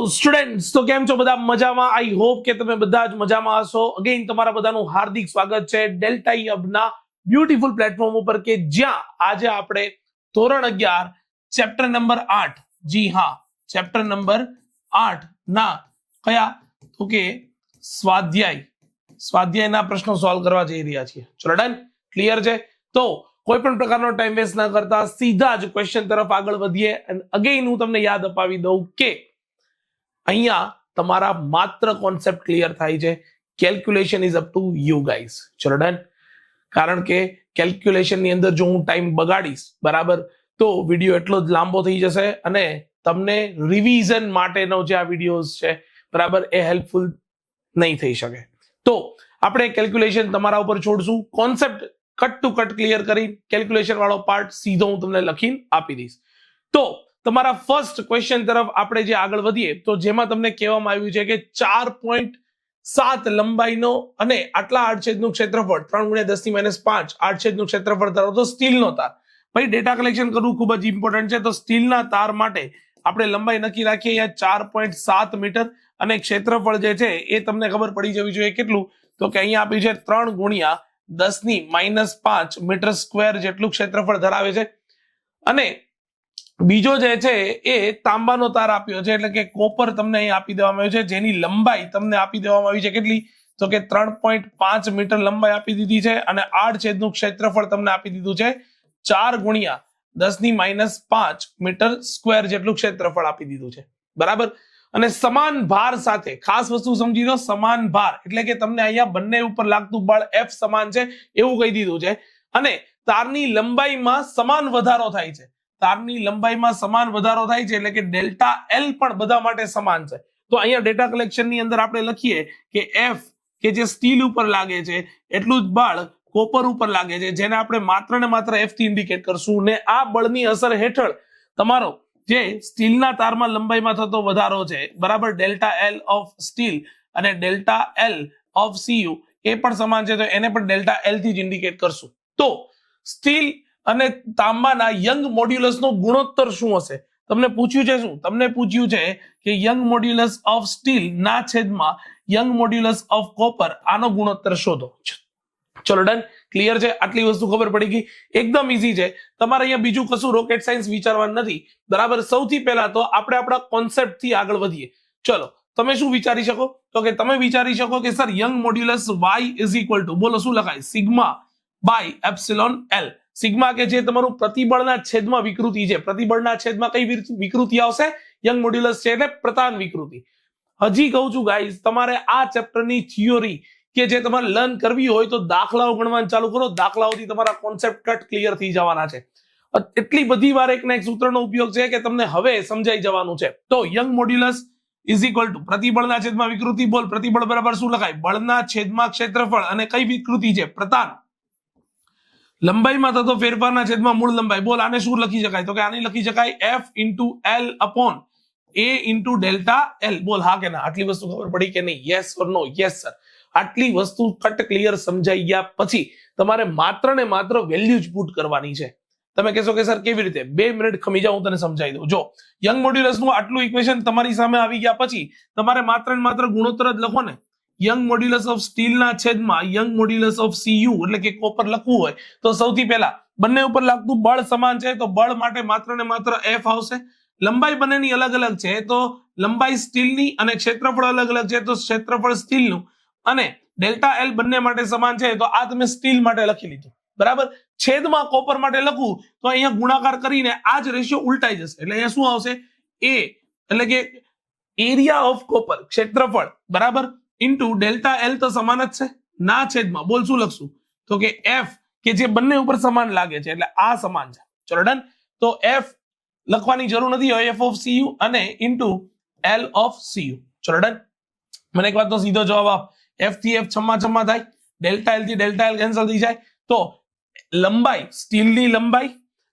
Students તો કેમ છો બધા મજામાં? આઈ હોપ કે તમે બધા જ મજામાં હશો. અગેન તમારા બધાનું હાર્દિક સ્વાગત છે ડેલ્ટા ઈ હબના બ્યુટીફુલ પ્લેટફોર્મ ઉપર કે જ્યાં આજે આપણે ધોરણ 11 ચેપ્ટર નંબર 8, જી હા ચેપ્ટર નંબર 8 ના કયા તો કે સ્વાધ્યાયના પ્રશ્નો સોલ્વ કરવા જઈ રહ્યા છીએ. ચલો ડન, ક્લિયર છે? તો કોઈ પણ પ્રકારનો ટાઈમ વેસ્ટ ના કરતા સીધા જ ક્વેશ્ચન તરફ આગળ વધીએ. અને અગેન હું તમને યાદ અપાવી દઉં કે અહીંયા તમારા માત્ર કોન્સેપ્ટ ક્લિયર થાય છે. Calculation is up to you guys. ચલો ડન. કારણ કે કેલ્ક્યુલેશન ની અંદર જો હું ટાઈમ બગાડીશ બરાબર તો વિડીયો એટલો જ લાંબો થઈ જશે અને તમને રિવિઝન માટેનો જે આ વિડીયોઝ છે બરાબર એ હેલ્પફુલ નહીં થઈ શકે. તો આપણે કેલ્ક્યુલેશન તમારા ઉપર છોડશું. Concept cut to cut clear કરી કેલ્ક્યુલેશન વાળો પાર્ટ સીધો હું તમને લખીને આપી દઈશ. તો તમારા ફર્સ્ટ ક્વેશ્ચન તરફ આપણે જે આગળ વધીએ તો જેમાં તમને કહેવામાં આવ્યું છે કે 4.7 લંબાઈનો અને આટલા આડછેદનું ક્ષેત્રફળ 3 × 10⁻⁵ આડછેદનું ક્ષેત્રફળ ધરાવતો સ્ટીલનો તાર. ભાઈ ડેટા કલેક્શન કરવું ખૂબ જ ઇમ્પોર્ટન્ટ છે. તો સ્ટીલના તાર માટે આપણે લંબાઈ નક્કી રાખીએ અહીંયા 4.7 મીટર અને ક્ષેત્રફળ જે છે એ તમને ખબર પડી જવી જોઈએ કેટલું, તો કે અહીંયા આપ્યું છે 3 × 10⁻5 મીટર સ્ક્વેર જેટલું ક્ષેત્રફળ ધરાવે છે. અને બીજો જે છે એ તાંબાનો તાર આપ્યો છે એટલે કે કોપર તમને અહીં આપી દેવામાં આવ્યું છે જેની લંબાઈ તમને આપી દેવામાં આવી છે કેટલી તો કે 3.5 મીટર લંબાઈ આપી દીધી છે અને આડછેદનું ક્ષેત્રફળ તમને આપી દીધું છે 4 × 10⁻5 મીટર સ્ક્વેર જેટલું ક્ષેત્રફળ આપી દીધું છે બરાબર. અને સમાન ભાર સાથે ખાસ વસ્તુ સમજી લો, સમાન ભાર એટલે કે તમને અહીંયા બંને ઉપર લાગતું બળ F સમાન છે એવું કહી દીધું છે. અને તારની લંબાઈમાં સમાન વધારો થાય છે. તારની લંબાઈમાં સમાન વધારો થાય છે એટલે કે ડેલ્ટા L પણ બધા માટે સમાન છે. તો અહીંયા ડેટા કલેક્શનની અંદર આપણે લખીએ કે F કે જે સ્ટીલ ઉપર લાગે છે એટલું જ બળ કોપર ઉપર લાગે છે જેને આપણે માત્ર ને માત્ર F થી ઇન્ડિકેટ કરશું. ને આ બળની અસર હેઠળ તમારો જે સ્ટીલના તારમાં લંબાઈમાં થતો વધારો છે બરાબર ડેલ્ટા L ઓફ સ્ટીલ અને ડેલ્ટા L ઓફ Cu એ પણ સમાન છે તો એને પણ ડેલ્ટા L થી જ ઇન્ડિકેટ કરશું. તો સ્ટીલ અને તાંબાના યંગ મોડ્યુલસનો ગુણોત્તર શું હશે? તમને પૂછ્યું છે શું? તમને પૂછ્યું છે કે યંગ મોડ્યુલસ ઓફ સ્ટીલ ના છેદમાં યંગ મોડ્યુલસ ઓફ કોપર આનો ગુણોત્તર શોધો. ચલો ડન, ક્લિયર છે? આટલી વસ્તુ ખબર પડી ગઈ. એકદમ ઈઝી છે. તમારે અહીંયા બીજું કશું રોકેટ સાયન્સ વિચારવાનું નથી બરાબર. સૌથી પહેલા તો આપણે આપણા કોન્સેપ્ટ થી આગળ વધીએ. ચલો, તમે શું વિચારી શકો તો કે તમે વિચારી શકો કે sir Young modulus y is equal to બોલો શું લખાય? Sigma by epsilon L. Sigma કે જે તમારું પ્રતિબળના છેદમાં વિકૃતિ છે. પ્રતિબળના છેદમાં કઈ વિકૃતિ આવશે? યંગ મોડ્યુલસ છે એટલે પ્રતાન વિકૃતિ. હજી કહું છું ગાઈઝ, તમારે આ ચેપ્ટરની થિયોરી કે જે તમારે લર્ન કરવી હોય તો દાખલાઓ ગણવાનું ચાલુ કરો. દાખલાઓથી તમારા કોન્સેપ્ટ કટ ક્લિયર થઈ જવાના છે. એટલી બધી વાર એક ના એક સૂત્રનો ઉપયોગ છે કે તમને હવે સમજાઈ જવાનું છે. તો Young modulus is equal to પ્રતિબળના છેદમાં વિકૃતિ. બોલ પ્રતિબળ બરાબર શું લખાય? બળના છેદમાં ક્ષેત્રફળ અને કઈ વિકૃતિ છે? પ્રતાન. લંબાઈમાં થતો ફેરફારના છેદમાં મૂળ લંબાઈ. બોલ આને શું લખી શકાય? તો કે આને લખી શકાય F × L upon A × delta L. બોલ હા કે ના? આટલી વસ્તુ ખબર પડી કે નહીં? Yes or no? Yes sir. આટલી વસ્તુ કટ ક્લિયર સમજાઈ ગયા પછી તમારે માત્ર ને માત્ર વેલ્યુ જ પુટ કરવાની છે. તમે કહેશો કે સર કેવી રીતે? 2 મિનિટ ખમી જાઓ, હું તને સમજાવી દઉં. જો યંગ મોડ્યુલસનું આટલું ઇક્વેશન તમારી સામે આવી ગયા પછી તમારે માત્ર ને માત્ર ગુણોત્તર જ લખો ને. યંગ મોડ્યુલસ ઓફ સ્ટીલના છેદમાં યંગ મોડ્યુલસ ઓફ Cu એટલે કે કોપર લખવું હોય તો સૌથી પહેલા બંને ઉપર લાગતું બળ સમાન છે તો બળ માટે માત્ર ને માત્ર F આવશે. લંબાઈ બંનેની અલગ અલગ છે તો લંબાઈ સ્ટીલની અને ક્ષેત્રફળ અલગ અલગ છે તો ક્ષેત્રફળ સ્ટીલનું. અને ડેલ્ટા L બંને માટે સમાન છે તો આ તમે સ્ટીલ માટે લખી લીધું બરાબર. છેદમાં કોપર માટે લખવું તો અહીંયા ગુણાકાર કરીને આ જ રેશિયો ઉલટાઈ જશે એટલે અહીંયા શું આવશે? A એટલે કે એરિયા ઓફ કોપર ક્ષેત્રફળ બરાબર ઇન્ટુ ડેલ્ટા L તો સમાન જ છે ના છેદમાં બોલ શું લખશું તો કે F કે જે બંને ઉપર સમાન લાગે છે એટલે આ સમાન છે. ચલો ડન. તો F લખવાની જરૂર નથી, F ઓફ Cu અને ઇન્ટુ L ઓફ Cu. ચલો ડન. મને એક વાતનો સીધો જવાબ આપ. F થી F છમ્મા થાય, ડેલ્ટા L થી ડેલ્ટા L કેન્સલ થઈ જાય. તો લંબાઈ સ્ટીલની લંબાઈ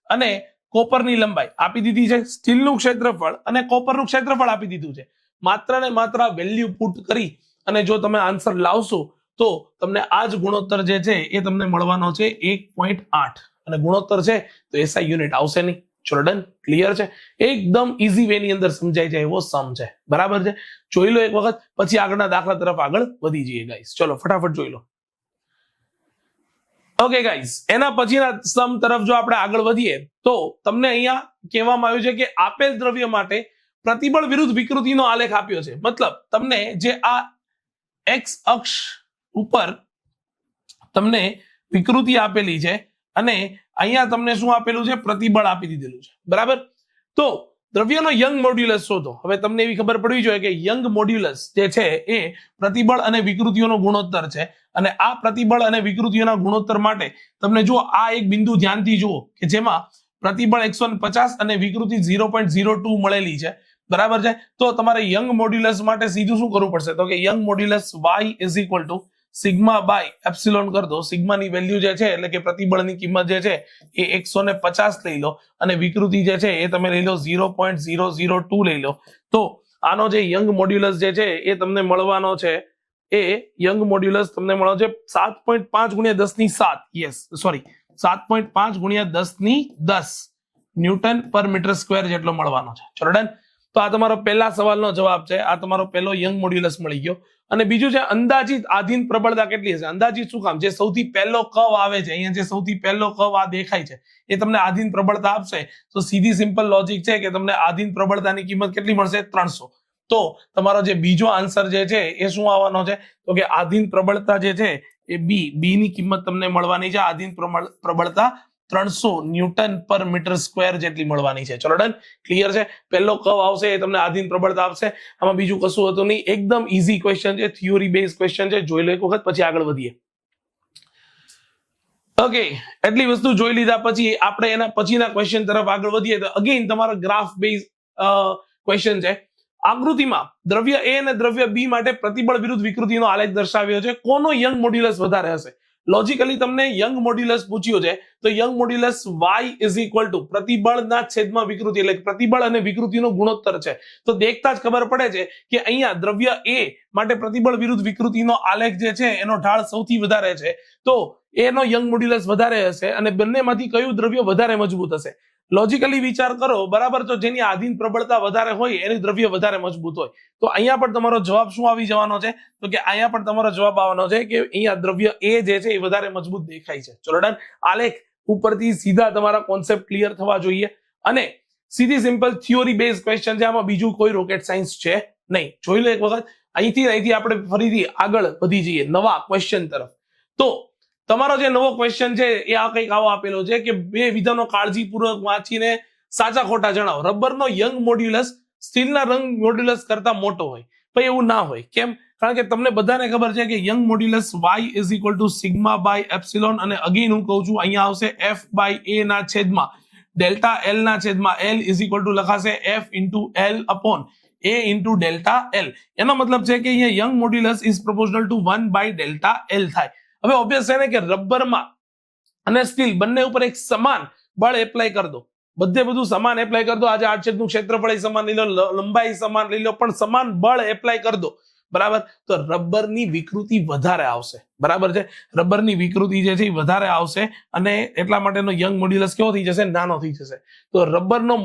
અને કોપરની લંબાઈ આપી દીધી છે. સ્ટીલનું ક્ષેત્રફળ અને કોપરનું ક્ષેત્રફળ આપી દીધું છે. માત્ર ને માત્ર વેલ્યુ પુટ કરી અને જો તમે આન્સર લાવશો તો તમને આ જ ગુણોત્તર જે છે એ તમને મળવાનો છે 1.8 અને ગુણોત્તર છે તો SI યુનિટ આવશે નહીં. ચલો ડન, ક્લિયર છે? એકદમ ઇઝી વે ની અંદર સમજાઈ જાય એવો સમ છે, બરાબર છે? જોઈ લો એક વખત, પછી આગળના દાખલા તરફ આગળ વધી જઈએ ગાઈસ. ચલો ફટાફટ જોઈ લો. ઓકે ગાઈસ, એના પછીના સમ તરફ જો આપણે આગળ વધીએ તો તમને અહીંયા કહેવામાં આવ્યું છે કે આપેલ દ્રવ્ય માટે પ્રતિબળ વિરુદ્ધ વિકૃતિનો આલેખ આપ્યો છે. મતલબ તમને જે આ એક્સ અક્ષ ઉપર તમને વિકૃતિ આપેલી છે અને અહીંયા તમને શું આપેલું છે? પ્રતિબળ આપી દીધેલું છે, બરાબર? તો દ્રવ્યનો યંગ મોડ્યુલસ શોધો. હવે તમને એવી ખબર પડવી જોઈએ કે યંગ મોડ્યુલસ જે છે એ પ્રતિબળ અને વિકૃતિઓનો ગુણોત્તર છે, અને આ પ્રતિબળ અને વિકૃતિઓના ગુણોત્તર માટે તમને જો આ એક બિંદુ ધ્યાનથી જુઓ કે જેમાં પ્રતિબળ 150 અને વિકૃતિ 0.02 મળેલી છે, બરાબર છે? તો તમારે યંગ મોડ્યુલસ માટે સીધું શું કરવું પડશે? તો કે Young modulus y is equal to sigma by epsilon કર દો. સિગ્માની વેલ્યુ જે છે એટલે કે પ્રતિબળની કિંમત જે છે એ 150 લઈ લો અને વિકૃતિ જે છે એ તમે લઈ લો 0.002 લઈ લો. તો આનો જે યંગ મોડ્યુલસ જે છે એ તમને મળવાનો છે, એ યંગ મોડ્યુલસ તમને મળવાનો છે 7.5 ગુણ્યા 10 ની 7, યસ સોરી 7.5 ગુણ્યા 10 ની 10 ન્યૂટન પર મીટર સ્ક્વેર જેટલો મળવાનો છે. ચલો ડન. તો આ તમારો પહેલા સવાલનો જવાબ છે. આ તમારો પહેલો યંગ મોડ્યુલસ મળી ગયો. અને બીજું છે અંદાજિત આધીન પ્રબળતા કેટલી હશે? અંદાજિત શું કામ? જે સૌથી પહેલો કર્વ આવે છે, અહીંયા જે સૌથી પહેલો કર્વ આ દેખાય છે એ તમને આધીન પ્રબળતા આપશે. તો સીધી સિમ્પલ લોજિક છે કે તમને આધીન પ્રબળતાની કિંમત કેટલી મળશે? 300. તો તમારો જે બીજો આન્સર જે છે એ શું આવવાનો છે? તો કે આધીન પ્રબળતા જે છે એ બી ની કિંમત તમને મળવાની છે. આધીન પ્રબળતા 300 ન્યૂટન પર મીટર સ્ક્વેર જેટલી મળવાની છે. ચલો ડન, ક્લિયર છે? પહેલો કર્વ આવશે એ તમને આધીન પ્રબળતા આપશે. આમાં બીજું કશું હતું નહીં, એકદમ ઈઝી ક્વેશ્ચન છે, થિયોરી બેઝ ક્વેશ્ચન છે. જોઈ લો એક વખત, પછી આગળ વધીએ. ઓકે, એટલી વસ્તુ જોઈ લીધા પછી આપણે એના પછીના ક્વેશ્ચન તરફ આગળ વધીએ તો અગેન તમારો ગ્રાફ બેઝ ક્વેશ્ચન છે. આકૃતિમાં દ્રવ્ય એ અને દ્રવ્ય બી માટે પ્રતિબળ વિરુદ્ધ વિકૃતિનો આલેખ દર્શાવ્યો છે. કોનો યંગ મોડ્યુલસ વધારે હશે? લોજિકલી તમને યંગ મોડ્યુલસ પૂછ્યું છે તો Young modulus y is equal to પ્રતિબળના છેદમાં વિકૃતિ, એટલે પ્રતિબળ અને વિકૃતિનો ગુણોત્તર છે. તો દેખતા જ ખબર પડે છે કે અહીંયા દ્રવ્ય એ માટે પ્રતિબળ વિરુદ્ધ વિકૃતિનો આલેખ જે છે એનો ઢાળ સૌથી વધારે છે. તો એનો યંગ મોડ્યુલસ વધારે હશે અને બંનેમાંથી કયું દ્રવ્ય વધારે મજબૂત હશે? લોજિકલી વિચાર કરો, બરાબર? તો જેની આધીન પ્રબળતા વધારે હોય એની દ્રવ્ય વધારે મજબૂત હોય. તો અહીંયા પણ તમારો જવાબ શું આવી જવાનો છે? તો કે અહીંયા પણ તમારો જવાબ આવવાનો છે કે અહીંયા દ્રવ્ય એ જે છે એ વધારે મજબૂત દેખાય છે. ચલો ડન. આલેખ ઉપરથી સીધા તમારા કોન્સેપ્ટ ક્લિયર થવા જોઈએ અને સીધી સિમ્પલ થિયોરી બેઝ ક્વેશ્ચન છે. આમાં બીજું કોઈ રોકેટ સાયન્સ છે નહીં. જોઈ લો એક વખત. અહીંથી આપણે ફરીથી આગળ વધી જઈએ નવા ક્વેશ્ચન તરફ. તો તમારો જે નવો ક્વેશ્ચન છે એ આ કંઈક આવો આપેલો છે કે બે વિધાનો કાળજીપૂર્વક વાંચીને સાચા ખોટા જણાવો. રબરનો યંગ મોડ્યુલસ સ્ટીલના રંગ મોડ્યુલસ કરતા મોટો હોય. પણ એવું ના હોય. કેમ? કારણ કે તમને બધાને ખબર છે કે Young modulus y is equal to sigma by epsilon, અને અગેન હું કહું છું અહીંયા આવશે f બાય a ના છેદમાં ડેલ્ટા l ના છેદમાં l ઇઝ ઇક્વલ ટુ લખાશે f into l upon a into delta l. એનો મતલબ છે કે અહીંયા Young modulus is proportional to 1 by delta l થાય. હવે ઓબ્વિયસ છે ને કે રબરમાં અને સ્ટીલ બંને ઉપર એક સમાન બળ એપ્લાય કરી દો. બધે બધું સમાન એપ્લાય કરી દો. આજે આડછેદનું ક્ષેત્રફળ સમાન લઈ લો, લંબાઈ સમાન લઈ લો, પણ સમાન બળ એપ્લાય કરી દો, બરાબર? તો રબરની વિકૃતિ વધારે આવશે, બરાબર છે? રબરની વિકૃતિ જે છે એ વધારે આવશે અને એટલા માટેનો યંગ મોડ્યુલસ કેવો થઈ જશે? નાનો થઈ જશે. તો રબરનો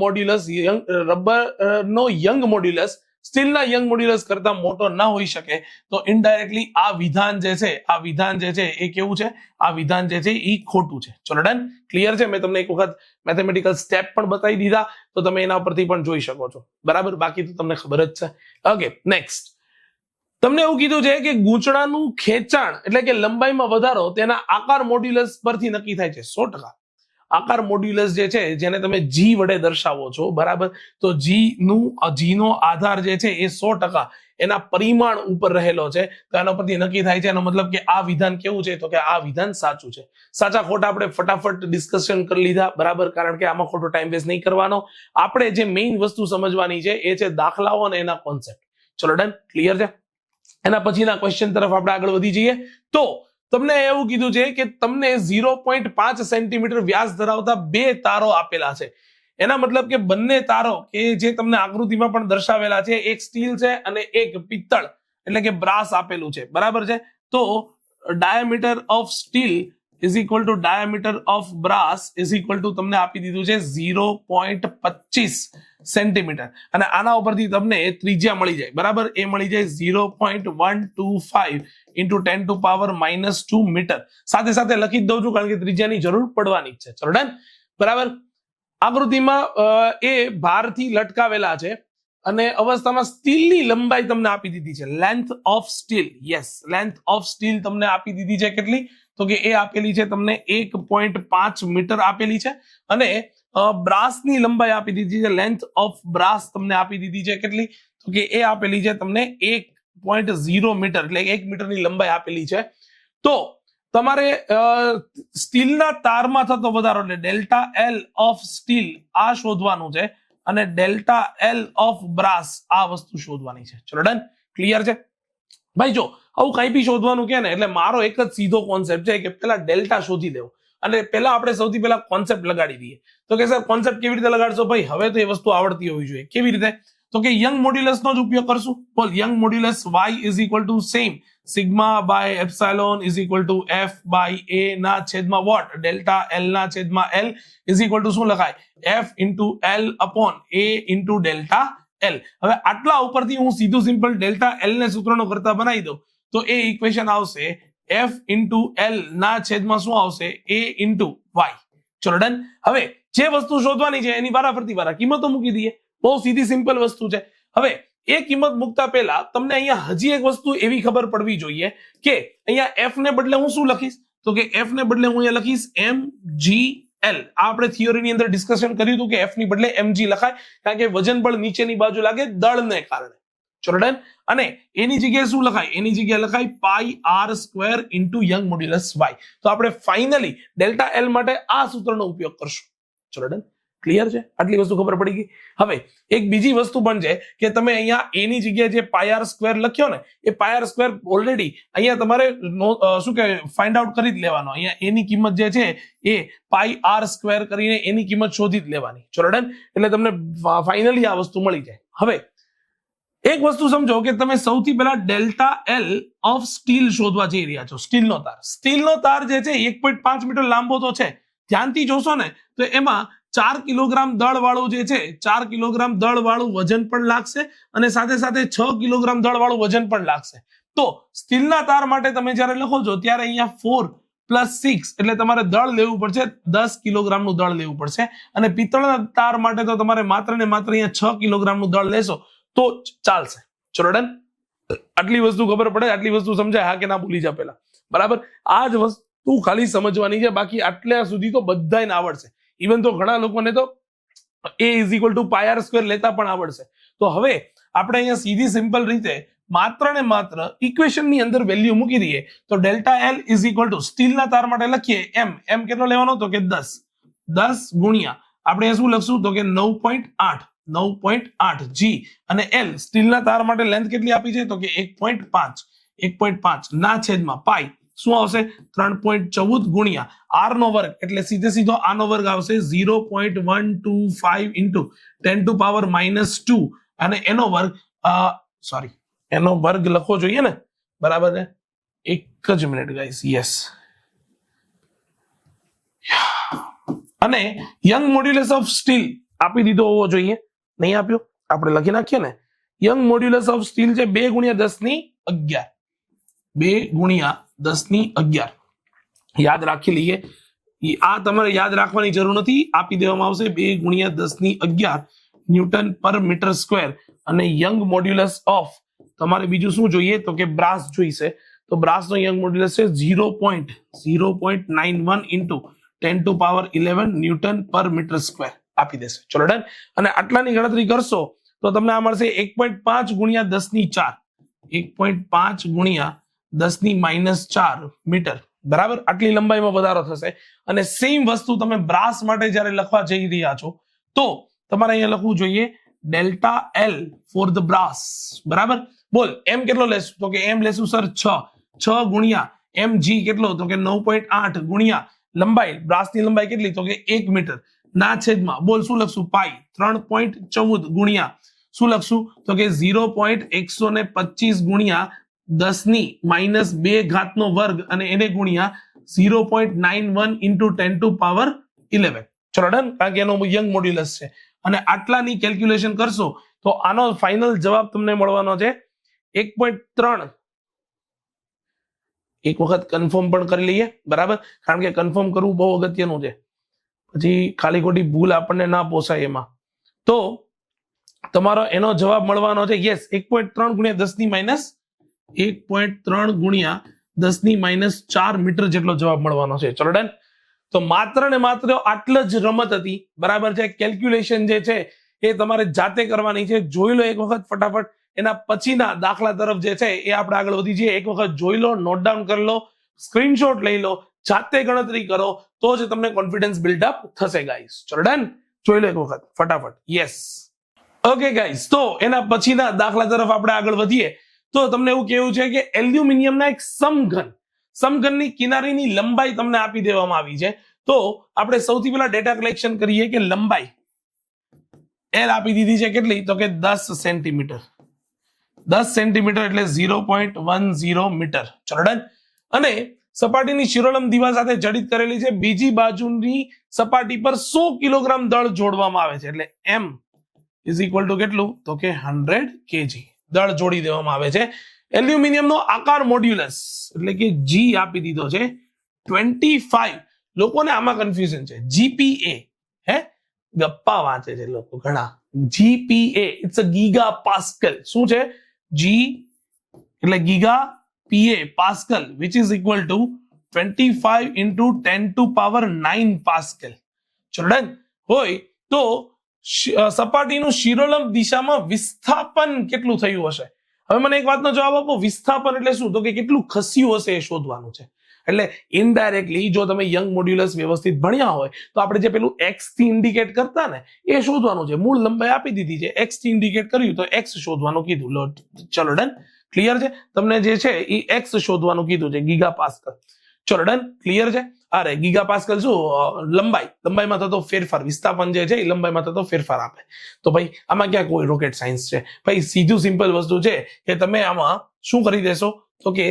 યંગ મોડ્યુલસ સ્ટીલના યંગ મોડ્યુલસ કરતા મોટો ના હોઈ શકે. તો ઇનડાયરેક્ટલી આ વિધાન જે છે એ કેવું છે? આ વિધાન જે છે એ ખોટું છે. ચલો ડન, ક્લિયર છે? મેં તમને એક વખત મેથેમેટિકલ સ્ટેપ પણ બતાવી દીધા, તો તમે એના પરથી પણ જોઈ શકો છો, બરાબર? બાકી તો તમને ખબર જ છે. Okay, next. તમને એવું કીધું છે કે ગૂંચળાનું ખેંચાણ એટલે કે લંબાઈમાં વધારો તેના આકાર મોડ્યુલસ પરથી નક્કી થાય છે. 100% આકાર મોડ્યુલસ જે છે જેને તમે g વડે દર્શાવો છો, બરાબર? તો g નો આધાર જે છે એ 100% એના પરિમાણ ઉપર રહેલો છે. તો એના પરથી નક્કી થાય છે. એનો મતલબ કે આ વિધાન કેવું છે? તો કે આ વિધાન સાચું છે. સાચા ખોટા આપણે ફટાફટ ડિસ્કશન કરી લીધા, બરાબર? કારણ કે આમાં ખોટો ટાઈમ વેસ્ટ નહીં કરવાનો. આપણે જે મેઇન વસ્તુ સમજવાની છે એ છે દાખલાઓ અને એના કોન્સેપ્ટ. ચલો ડન, ક્લિયર છે? એના પછીના ક્વેશ્ચન તરફ આપણે આગળ વધી જઈએ. તો તમને એવું કીધું છે કે તમને 0.5 સેન્ટીમીટર વ્યાસ ધરાવતા બે તારો આપેલા છે. એના મતલબ કે બંને તારો કે જે તમને આકૃતિમાં પણ દર્શાવેલા છે, એક સ્ટીલ છે અને એક પિત્તળ એટલે કે બ્રાસ આપેલું છે, બરાબર છે? તો diameter of steel is equal two diameter of brass is equal two તમને આપી દીધું છે 0.25 સેન્ટીમીટર, અને આના ઉપરથી તમને ત્રિજ્યા મળી જાય, બરાબર, એ મળી જાય 0.125 ઇન્ટુ 10 ટુ પાવર -2 મીટર. સાથે સાથે લખી જ દઉં છું કારણ કે ત્રિજ્યાની જરૂર પડવાની જ છે. ચલો ડન, બરાબર. આકૃતિમાં એ ભારથી લટકાવેલા છે અને અવસ્થામાં સ્ટીલની લંબાઈ તમને આપી દીધી છે, length of steel. Yes, length of steel તમને આપી દીધી છે. કેટલી? તો કે એ આપેલી છે તમને 1.5 મીટર આપેલી છે, અને બ્રાસની લંબાઈ આપી દીધી છે, લેન્થ ઓફ બ્રાસ તમને આપી દીધી છે. કેટલી? તો કે એ આપેલી છે તમને 1.0 મીટર, એટલે 1 મીટરની લંબાઈ આપેલી છે. તો તમારે સ્ટીલના તારમાં થતો વધારો એટલે ડેલ્ટા એલ ઓફ સ્ટીલ આ શોધવાનું છે, અને ડેલ્ટા એલ ઓફ બ્રાસ આ વસ્તુ શોધવાની છે. ચલો ડન, ક્લિયર છે ભાઈ? જો આવું કઈ બી શોધવાનું કે ને એટલે મારો એક જ સીધો કોન્સેપ્ટ છે કે પેલા ડેલ્ટા શોધી લેવો, અને પેલા આપણે સૌથી પહેલા કોન્સેપ્ટ લગાડી દઈએ. તો કે સર કોન્સેપ્ટ કેવી રીતે લગાડશો? ભાઈ હવે તો એ વસ્તુ આવડતી હોવી જોઈએ. કેવી રીતે? તો કે યંગ મોડ્યુલસ નો જ ઉપયોગ કરશું. બોલ, Young modulus y is equal to same sigma by epsilon is equal to f by a ના છેદમાં વોટ, ડેલ્ટા l ના છેદમાં l ઇઝ ઇક્વલ ટુ શું લખાય? f into l upon a into delta l. હવે આટલા ઉપરથી હું સીધું સિમ્પલ ડેલ્ટા l ને સૂત્રનો કરતા બનાવી દઉં તો એ ઇક્વેશન આવશે f ઇન્ટુ l ના છેદમાં શું આવશે? a into y. ચલો ડન. હવે જે વસ્તુ શોધવાની છે એની વારાફરતી વારા કિંમતો મૂકી દઈએ. બહુ સીધી સિમ્પલ વસ્તુ છે. હવે એ કિંમત મૂકતા પહેલા તમને અહીંયા હજી એક વસ્તુ એવી ખબર પડવી જોઈએ કે અહીંયા f ને બદલે હું શું લખીશ? તો કે f ને બદલે હું અહીંયા લખીશ mgl. આ આપણે થિયરીની અંદર ડિસ્કશન કર્યું હતું કે f ની બદલે mg લખાય કારણ કે વજન બળ નીચેની બાજુ લાગે દળને કારણે. ચલો ડન. અને એની જગ્યાએ શું લખાય? એની જગ્યાએ લખાય પાઈ r square into young modulus y. તો આપણે ફાઇનલી ડેલ્ટા l માટે આ સૂત્રનો ઉપયોગ કરશું. ચલો ડન, ક્લિયર છે? આટલી વસ્તુ ખબર પડી ગઈ. હવે એક બીજી વસ્તુ પણ છે કે તમે અહીંયા a ની જગ્યાએ જે પાઈ r સ્ક્વેર લખ્યો ને એ પાઈ r સ્ક્વેર ઓલરેડી અહીંયા તમારે શું કે ફાઇન્ડ આઉટ કરી જ લેવાનો. અહીંયા a ની કિંમત જે છે એ પાઈ r સ્ક્વેર કરીને એની કિંમત શોધી જ લેવાની. ચલો ડન. એટલે તમને ફાઇનલી આ વસ્તુ મળી જાય. હવે એક વસ્તુ સમજો કે તમે સૌથી પહેલા ડેલ્ટા એલ ઓફ સ્ટીલ શોધવા જઈ રહ્યા છો. સ્ટીલનો તાર, સ્ટીલનો તાર જે છે 1.5 મીટર લાંબો તો છે. ધ્યાનથી જોશો ને તો એમાં 4 કિલોગ્રામ દળ વાળું જે છે 4 કિલોગ્રામ દળ વાળું વજન પણ લાગશે, અને સાથે સાથે 6 કિલોગ્રામ દળ વાળું વજન પણ લાગશે. તો સ્ટીલના તાર માટે તમે જ્યારે લખો છો ત્યારે અહીંયા 4 + 6 એટલે તમારે દળ લેવું પડશે, 10 કિલોગ્રામનું દળ લેવું પડશે. અને પિત્તળના તાર માટે તો તમારે માત્ર ને માત્ર અહીંયા 6 કિલોગ્રામનું દળ લેશો તો ચાલશે. ચલો ડન. આટલી વસ્તુ ખબર પડે, આટલી વસ્તુ સમજાય? હા કે ના? ભૂલી જા પેલા, બરાબર. આ જ વસ્તુ ખાલી સમજવાની છે, બાકી આટલા સુધી તો બધાને આવડશે. ઇવન તો ઘણા લોકોને તો a is equal to pi r square લેતા પણ આવડશે. તો હવે આપણે અહીંયા સીધી સિમ્પલ રીતે માત્ર ને માત્ર ઇક્વેશનની અંદર વેલ્યુ મૂકી દઈએ તો delta l is equal two સ્ટીલના તાર માટે લખીએ m કેટલો લેવાનો? તો કે 10 ગુણ્યા આપણે શું લખશું? તો કે 9.8 g, અને l સ્ટીલના તાર માટે લેન્થ કેટલી આપી છે? તો કે 1.5 ના છેદમાં પાઈ શું આવશે? 3.14 ગુણ્યા r નો વર્ગ, એટલે સીધે સીધો આનો વર્ગ આવશે 0.125 ઇન્ટુ 10 ટુ પાવર -2, અને એનો વર્ગ એનો વર્ગ લખવો જોઈએ ને, બરાબર ને? એક જ મિનિટ ગાઈસ. યસ. અને યંગ મોડ્યુલસ ઓફ સ્ટીલ આપી દીધો હોવો જોઈએ, નહીં આપ્યો? આપણે લખી નાખીએ ને. યંગ મોડ્યુલસ ઓફ સ્ટીલ છે 2 ગુણ્યા 10⁻11. 2 ગુણ્યા 10⁻11 યાદ રાખી લઈએ. આ તમારે યાદ રાખવાની જરૂર નથી, આપી દેવામાં આવશે 2 ગુણ્યા 10⁻11 ન્યૂટન પર મીટર સ્ક્વેર. અને યંગ મોડ્યુલસ ઓફ તમારે બીજું શું જોઈએ? તો કે બ્રાસ જોઈશે. તો બ્રાસનો યંગ મોડ્યુલસ છે 0.91 ઇન્ટુ 10 ટુ પાવર 11 ન્યૂટન પર મીટર સ્ક્વેર આપી દેશે. ચલો ડન. અને આટલાની ગણતરી કરશો તો તમને આ મળશે 1.5 ગુણ્યા 10⁻4, 1.5 ગુણ્યા 10⁻4 મીટર, બરાબર. આટલી લંબાઈમાં વધારો થશે. અને સેમ વસ્તુ તમે બ્રાસ માટે જ્યારે લખવા જઈ રહ્યા છો તો તમારે અહીંયા લખવું જોઈએ delta L for the brass, બરાબર. બોલ એમ કેટલો લેશું? તો કે એમ લેશું સર 6 ગુણ્યા mg કેટલો? તો કે 9.8 ગુણ્યા લંબાઈ, બ્રાસની લંબાઈ કેટલી? તો કે 1 મીટર ના છેદમાં બોલ શું લખશું? પાઈ 3.14 ગુણ્યા શું લખશું? તો કે 0.125 ગુણ્યા 10⁻2 ઘાતનો વર્ગ, અને એને ગુણ્યા 0.91 into 10 to power 11. ચલો ડન, કારણ કે એનો યંગ મોડ્યુલસ છે અને આટલાની કેલ્ક્યુલેશન કરશો તો આનો ફાઇનલ જવાબ તમને મળવાનો છે 1.3. એક વખત કન્ફર્મ પણ કરી લઈએ, બરાબર, કારણ કે કન્ફર્મ કરવું બહુ અગત્યનું છે, પછી ખાલી ખોટી ભૂલ આપણને ના પોસાય એમાં. તો તમારો એનો જવાબ મળવાનો છે યસ 1.3 ગુણ્યા 10 ની માઇનસ 1.3 ગુણ્યા 10 ની માઇનસ 4 મીટર જેટલો જવાબ મળવાનો છે. ચલો ડન. તો માત્ર ને માત્ર આટલ જ રમત હતી, બરાબર છે. કેલ્ક્યુલેશન જે છે એ તમારે જાતે કરવાની છે. જોઈ લો એક વખત ફટાફટ, એના પછીના દાખલા તરફ જે છે એ આપણે આગળ વધી જઈએ. એક વખત જોઈ લો, નોટ ડાઉન કરી લો, સ્ક્રીનશોટ લઈ લો, જાતે ગણતરી કરો તો જ તમને કોન્ફિડન્સ બિલ્ડઅપ થશે ગાઈસ. ચલો ડન, જોઈ લો એક વખત ફટાફટ. Yes, okay guys. તો એના પછીના દાખલા તરફ આપણે આગળ વધીએ તો તમને એવું કેવું છે કે એલ્યુમિનિયમના એક સમઘનની કિનારીની લંબાઈ તમને આપી દેવામાં આવી છે. તો આપણે સૌથી પહેલા ડેટા કલેક્શન કરીએ કે લંબાઈ એલ આપી દીધી છે કેટલી, તો કે 10 સેન્ટીમીટર. 10 સેન્ટીમીટર એટલે 0.10 મીટર. ચલો ડન. અને સપાટીની શિરોલંબ દિવાલ સાથે જડિત કરેલી છે. બીજી બાજુની સપાટી પર 100 કિલોગ્રામ દળ જોડવામાં આવે છે, એટલે m ઇઝ ઇક્વલ ટુ કેટલું, તો કે 100 kg દળ જોડી દેવામાં આવે છે. એલ્યુમિનિયમનો આકાર મોડ્યુલસ એટલે કે G આપી દીધો છે 25. લોકોને આમાં કન્ફ્યુઝન છે. GPa, હે ગપ્પા વાંચે છે લોકો ઘણા. GPa it's a giga pascal. શું છે? G એટલે giga, PA pascal, which is equal to 25 into 10 to power 9 pascal. ચલો ડન. હોય તો સપાટીનું શિરોલંબ દિશામાં વિસ્થાપન કેટલું થયું હશે? હવે મને એક વાતનો જવાબ આપો, વિસ્થાપન એટલે શું? તો કે કેટલું ખસ્યું હશે એ શોધવાનું છે. એટલે ઇનડાયરેક્ટલી જો તમે યંગ મોડ્યુલસ વ્યવસ્થિત ભણ્યા હોય તો આપણે જે પેલું x થી ઇન્ડિકેટ કરતા ને એ શોધવાનું છે. મૂળ લંબાઈ આપી દીધી છે, x થી ઇન્ડિકેટ કર્યું તો x શોધવાનું કીધું. ચલો ડન, ક્લિયર છે? તમને જે છે એ x શોધવાનું કીધું છે, ગીગા પાસ્કલ. ચલો ડન, ક્લિયર છે? અરે ગીગા પાસ્કલ શું લંબાઈમાં થતો ફેરફાર, વિસ્થાપન જે છે એ લંબાઈમાં થતો ફેરફાર આપે. તો ભાઈ આમાં ક્યાં કોઈ રોકેટ સાયન્સ છે? ભાઈ સીધું સિમ્પલ વસ્તુ છે કે તમે આમાં શું કરી દેશો તો કે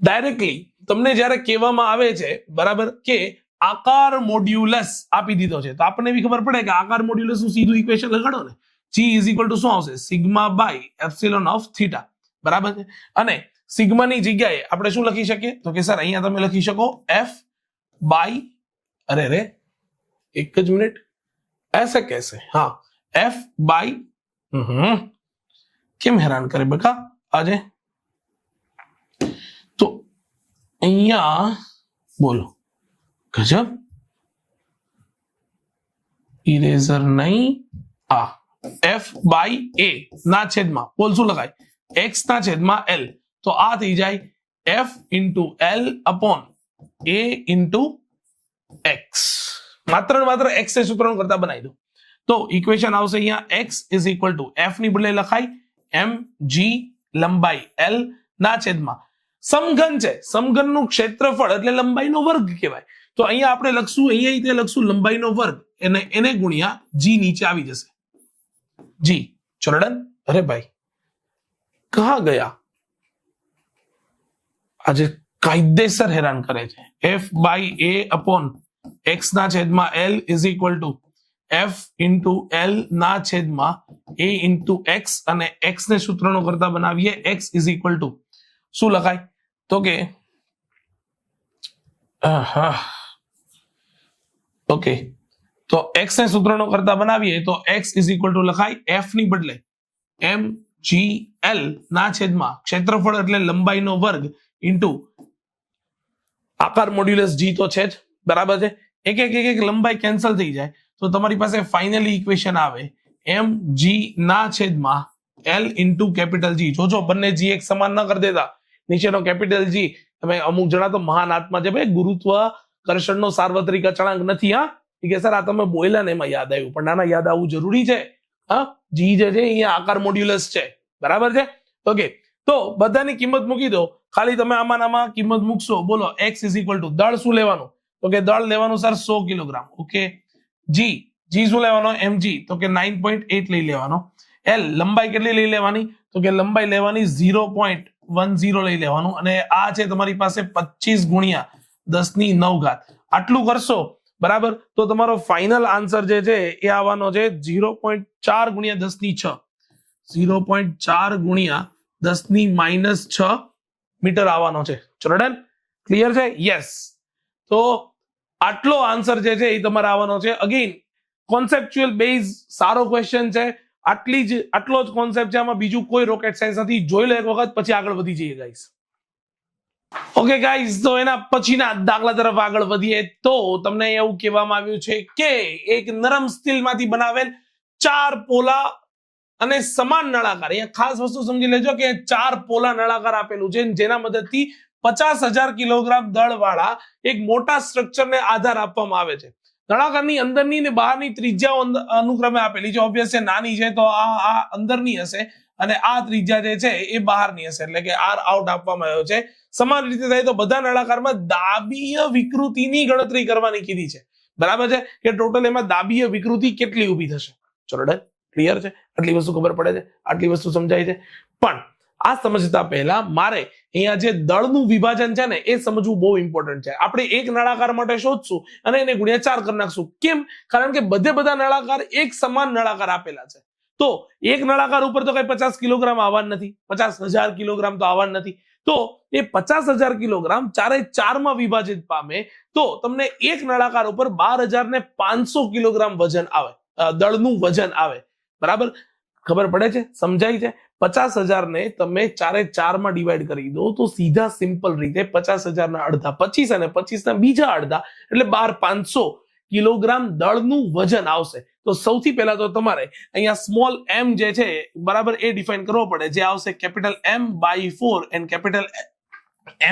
ડાયરેક્ટલી તમને જ્યારે કહેવામાં આવે છે, બરાબર, કે આકાર મોડ્યુલસ આપી દીધો છે તો આપણને એવી ખબર પડે કે આકાર મોડ્યુલસ નું સીધું ઇક્વેશન લગાડો ને, G ઇઝ ઇક્વલ ટુ શું આવશે? Sigma by epsilon of theta, બરાબર છે. અને સિગ્માની જગ્યાએ આપણે શું લખી શકીએ તો કે સર અહીંયા તમે લખી શકો F બાય, અરે રે એક જ મિનિટ, ऐसे कैसे? हाँ, F बाय, કેમ હેરાન કરે બકા આજે? તો અહીંયા બોલો, ગજબ, ઇરેઝર નહીં, આ F બાય A ના છેદમાં બોલ શું લખાય? X ના છેદમાં L. તો આ થઈ જાય F into L upon A into X. માત્ર x એ સૂત્રનો કરતા બનાવી દો તો ઇક્વેશન આવશે અહીંયા x is equal to f ની બદલે લખાય mg લંબાઈ L ના છેદમાં સમઘન છે, સમઘનનું ક્ષેત્રફળ એટલે લંબાઈનો વર્ગ કહેવાય. તો અહીંયા આપણે લખશું, અહીંયા લખશું લંબાઈનો વર્ગ એને ગુણ્યા g નીચે આવી જશે g. ચલો ડન. અરે ભાઈ કહા ગયા, આજે કાયદેસર હેરાન કરે છે. f by a upon x ના છેદમાં L is equal to f into L ના છેદમાં a ઇન્ટુ x, અને x ને સૂત્રનો કરતા બનાવીએ x ઇઝ ઇક્વલ ટુ શું લખાય તો કે ઓકે, તો x ને સૂત્રનો કરતા બનાવીએ તો x ઇઝ ઇક્વલ ટુ લખાય f ની બદલે mgl ના છેદમાં ક્ષેત્રફળ એટલે લંબાઈનો વર્ગ ઇન્ટુ આકાર મોડ્યુલસ g તો છે જ, બરાબર છે. એક લંબાઈ કેન્સલ થઈ જાય તો તમારી પાસે ફાઇનલી ઇક્વેશન આવે mg ના છેદમાં L ઇન્ટુ કેપિટલ G. જોજો બંને g એક સમાન ન કરી દેતા, નીચેનો કેપિટલ G. તમે અમુક જણા તો મહાન આત્મા છે ભાઈ, ગુરુત્વાકર્ષણનો સાર્વત્રિક અચળાંક નથી. હા, કે સર આ તમે બોલ્યા ને એમાં યાદ આવ્યું, પણ નાના યાદ આવવું જરૂરી છે. હા, g જે છે અહીંયા આકાર મોડ્યુલસ છે, બરાબર છે. ઓકે, તો બધાની કિંમત મૂકી દો. ખાલી તમે આમાં કિંમત મૂકશો. બોલો x ઇઝ ઇક્વલ ટુ દળ શું લેવાનું તો કે દળ લેવાનું સર 100 કિલોગ્રામ. ઓકે, g શું લેવાનો mg તો કે 9.8 લઈ લેવાનો. L લંબાઈ કેટલી લઈ લેવાની તો કે લંબાઈ લેવાની 0.10 લઈ લેવાનું. અને આ છે તમારી પાસે 25 ગુણ્યા 10⁹ આટલું કરશો બરાબર તો તમારો ફાઇનલ આન્સર જે છે એ આવવાનો છે 0.4 ગુણ્યા 10⁶, 0.4 ગુણ્યા 10⁻⁻6 મીટર આવવાનો છે. ચલો ડન, ક્લિયર છે? યસ. તો આટલો આન્સર જે છે એ તમારે આવવાનો છે. અગેન કોન્સેપ્ચ્યુઅલ બેઝ સારો ક્વેશ્ચન છે. આટલો જ કોન્સેપ્ટ છે, આમાં બીજું કોઈ રોકેટ સાયન્સ નથી. જોઈ લો એક વખત, પછી આગળ વધી જઈએ ગાઈસ. ઓકે ગાઈઝ, તો એના પછીના દાખલા તરફ આગળ વધીએ તો તમને એવું કહેવામાં આવ્યું છે કે એક નરમ સ્ટીલમાંથી બનાવેલ 4 પોલા અને સમાન નળાકાર, અહીંયા ખાસ વસ્તુ સમજી લેજો કે 4 પોલા નળાકાર આપેલું છે, જેના મદદથી 50,000 કિલોગ્રામ દળવાળા એક મોટા સ્ટ્રક્ચરને આધાર આપવામાં આવે છે. નળાકારની અંદરની ને બહારની ત્રિજ્યાઓ અનુક્રમે આપેલી છે. ઓબ્વિયસ છે, નાની છે તો આ અંદરની હશે અને આ ત્રિજ્યા જે છે એ બહારની હશે, એટલે કે આર આઉટ આપવામાં આવ્યો છે. સમાન રીતે થાય તો બધા નળાકારમાં દાબીય વિકૃતિની ગણતરી કરવાની કીધી છે. બરાબર છે કે ટોટલ એમાં દાબીય વિકૃતિ કેટલી ઊભી થશે. ચલો ડન, ક્લિયર છે? આટલી વસ્તુ ખબર પડે છે, આટલી વસ્તુ સમજાય છે. પણ આ સમજતા પહેલા મારે અહીંયા જે દળનું વિભાજન છે ને એ સમજવું બહુ ઇમ્પોર્ટન્ટ છે. આપણે એક નળાકાર માટે શોધશું અને એને ગુણ્યા 4 કરી નાખશું. કેમ? કારણ કે બધા નળાકાર એક સમાન નળાકાર આપેલા છે. તો એક નળાકાર ઉપર તો કઈ 50 કિલોગ્રામ આવવાનું નથી, 50,000 કિલોગ્રામ તો આવવાનું નથી. તો એ 50,000 કિલોગ્રામ 4 માં વિભાજિત પામે તો તમને એક નળાકાર ઉપર 12,500 કિલોગ્રામ વજન આવે, દળનું વજન આવે. બરાબર? ખબર પડે છે? સમજાય છે? 50,000 ને તમે 4 માં ડિવાઈડ કરી દો તો સીધા સિમ્પલ રીતે 50,000 ના અડધા 25 અને 25 ના બીજા અડધા એટલે 12,500 કિલોગ્રામ દળનું વજન આવશે. તો સૌથી પહેલા તો તમારે અહીંયા સ્મોલ m જે છે બરાબર એ ડિફાઇન કરવો પડે, જે આવશે capital M/4 and capital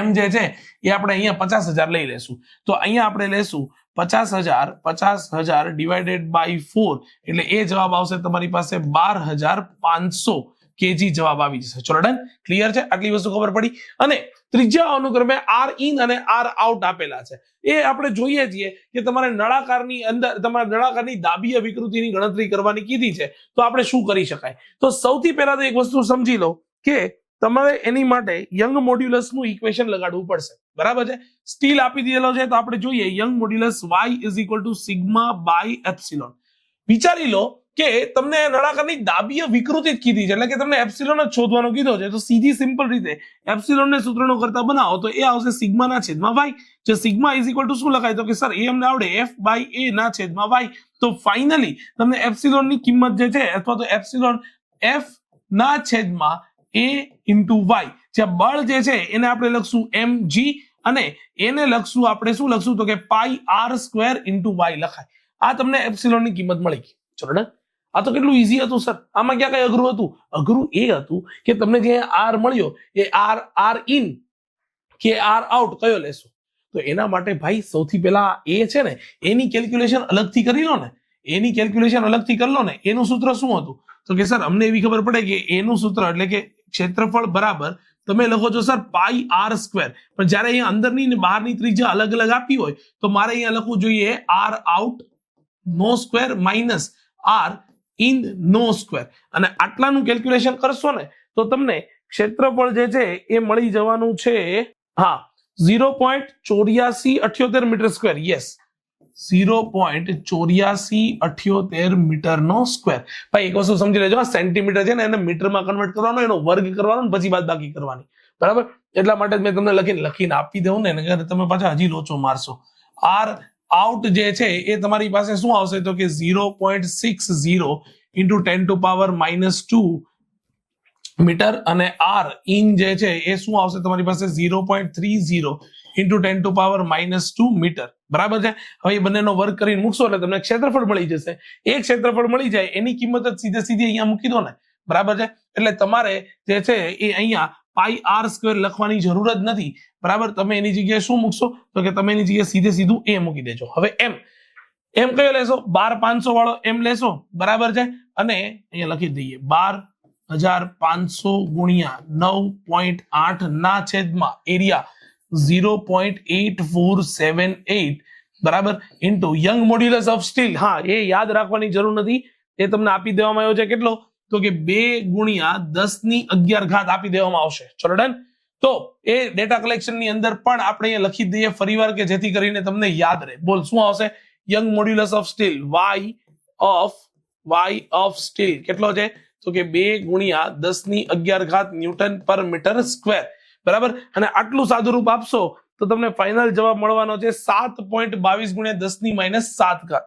m જે છે એ આપણે અહીંયા 50,000 લઈ લેશું. તો અહીંયા આપણે લેશું 50,000 ડિવાઇડેડ બાય 4 એટલે એ જવાબ આવશે તમારી પાસે 12,500 કેજી જવાબ આવી જશે. ચલો ડન, ક્લિયર છે? આટલી વસ્તુ ખબર પડી. અને ત્રિજ્યા અનુક્રમે આર ઇન અને આર આઉટ આપેલા છે. એ આપણે જોઈએ છીએ કે તમારે નળાકારની અંદર તમારા નળાકારની દાબીય વિકૃતિની ગણતરી કરવાની કીધી છે. તો આપણે શું કરી શકાય? તો સૌથી પહેલા તો એક વસ્તુ સમજી લો કે તમારે એની માટે યંગ મોડ્યુલસનું ઇક્વેશન લગાડવું પડશે. બરાબર છે? સ્ટીલ આપી દીધેલો છે તો આપણે જોઈએ યંગ મોડ્યુલસ y = σ/ε. વિચારી લો કે તમને નળાકારની દાબીય વિકૃતિ જ કીધી છે, એટલે કે તમને એપ્સિલોન જ શોધવાનો કીધો છે. તો સીધી સિમ્પલ રીતે એપ્સિલોન ને સૂત્રનો કરતા બનાવો તો એ આવશે σ/y. જે σ = શું લખાય? તો કે સર એ અમને આવડે f/a/y. તો ફાઇનલી તમને એપ્સિલોન ની કિંમત જે છે અથવા તો એપ્સિલોન f/a × y, જ્યાં બળ જે છે એને આપણે લખશું mg અને એને લખશું આપણે શું લખશું તો કે πr² × y લખાય. આ તમને એપ્સિલોન ની કિંમત મળી ગઈ. ચલો ડન. આ તો કેટલું ઈઝી હતું સર, આમાં ક્યાં કઈ અઘરું હતું? અઘરું એ હતું કે તમને જે આર મળ્યો એ આર ઇન કે આર આઉટ કયો લેશો? તો એના માટે ભાઈ સૌથી પહેલા એ છે ને એની કેલ્ક્યુલેશન અલગથી કરી લો ને, એની કેલ્ક્યુલેશન અલગથી કરી લો ને. એનું સૂત્ર શું હતું? તો કે સર અમને એવી ખબર પડે કે એનું સૂત્ર એટલે કે ક્ષેત્રફળ બરાબર તમે લખો છો સર πr², પણ જયારે અહીંયા અંદરની ને બહારની ત્રિજ્યા અલગ અલગ આપી હોય તો મારે અહીંયા લખવું જોઈએ આર આઉટ નો સ્ક્વેર માઇનસ આર ઇન નો સ્ક્વેર. અને આટલાનું કેલ્ક્યુલેશન કરશો ને તો તમને ક્ષેત્રફળ જે છે એ મળી જવાનું છે 0.8478 મીટર સ્ક્વેર. યસ, 0.8478 મીટરનો સ્ક્વેર. ભાઈ એક વસ્તુ સમજી લેજો, સેન્ટીમીટર છે ને એને મીટરમાં કન્વર્ટ કરવાનો, એનો વર્ગ કરવાનો, પછી બાદબાકી કરવાની. બરાબર? એટલા માટે મેં તમને લખીને આપી દઉં ને, તમે પાછા હજી લોચો મારશો. આર આઉટ જે છે એ તમારી પાસે શું આવશે તો કે 0.60 × 10⁻⁻2 મીટર અને આર ઇન જે છે એ શું આવશે તમારી પાસે 0.30 × 10⁻⁻2 મીટર. બરાબર છે? હવે એ બંનેનો વર્ગ કરીને મૂકશો એટલે તમને ક્ષેત્રફળ મળી જશે. એક ક્ષેત્રફળ મળી જાય એની કિંમત જ સીધી અહીંયા મૂકી દો ને. બરાબર છે? એટલે તમારે જે છે એ અહીંયા πr² લખવાની જરૂર જ નથી. બરાબર? તમે એની જગ્યાએ શું મૂકશો તો કે તમે એની જગ્યાએ સીધું એ મૂકી દેજો. હવે એમ કયો લેશો? 12,500 વાળો એમ લેશો. બરાબર છે? અને અહીંયા લખી દઈએ 12,500 ગુણ્યા 9.8 ના છેદમાં એરિયા 0.8478 બરાબર into young modulus of steel. હા, એ યાદ રાખવાની જરૂર નથી, એ તમને આપી દેવામાં આવ્યો છે. કેટલો? તો કે 2 × 10⁻11 આપી દેવામાં આવશે. ચલો ડન. તો એ ડેટા કલેક્શન ની અંદર પણ આપણે અહીંયા લખી દઈએ ફરીવાર કે જેથી કરીને તમને યાદ રહે. બોલ શું આવશે? Young modulus of steel y of steel કેટલો છે? તો કે 2 ગુણ્યા 10⁻11 ન્યૂટન પર મીટર સ્ક્વેર. બરાબર. અને આટલું સાદું રૂપ આપશો તો તમને ફાઇનલ જવાબ મળવાનો છે 7.22 ગુણ્યા 10⁻7.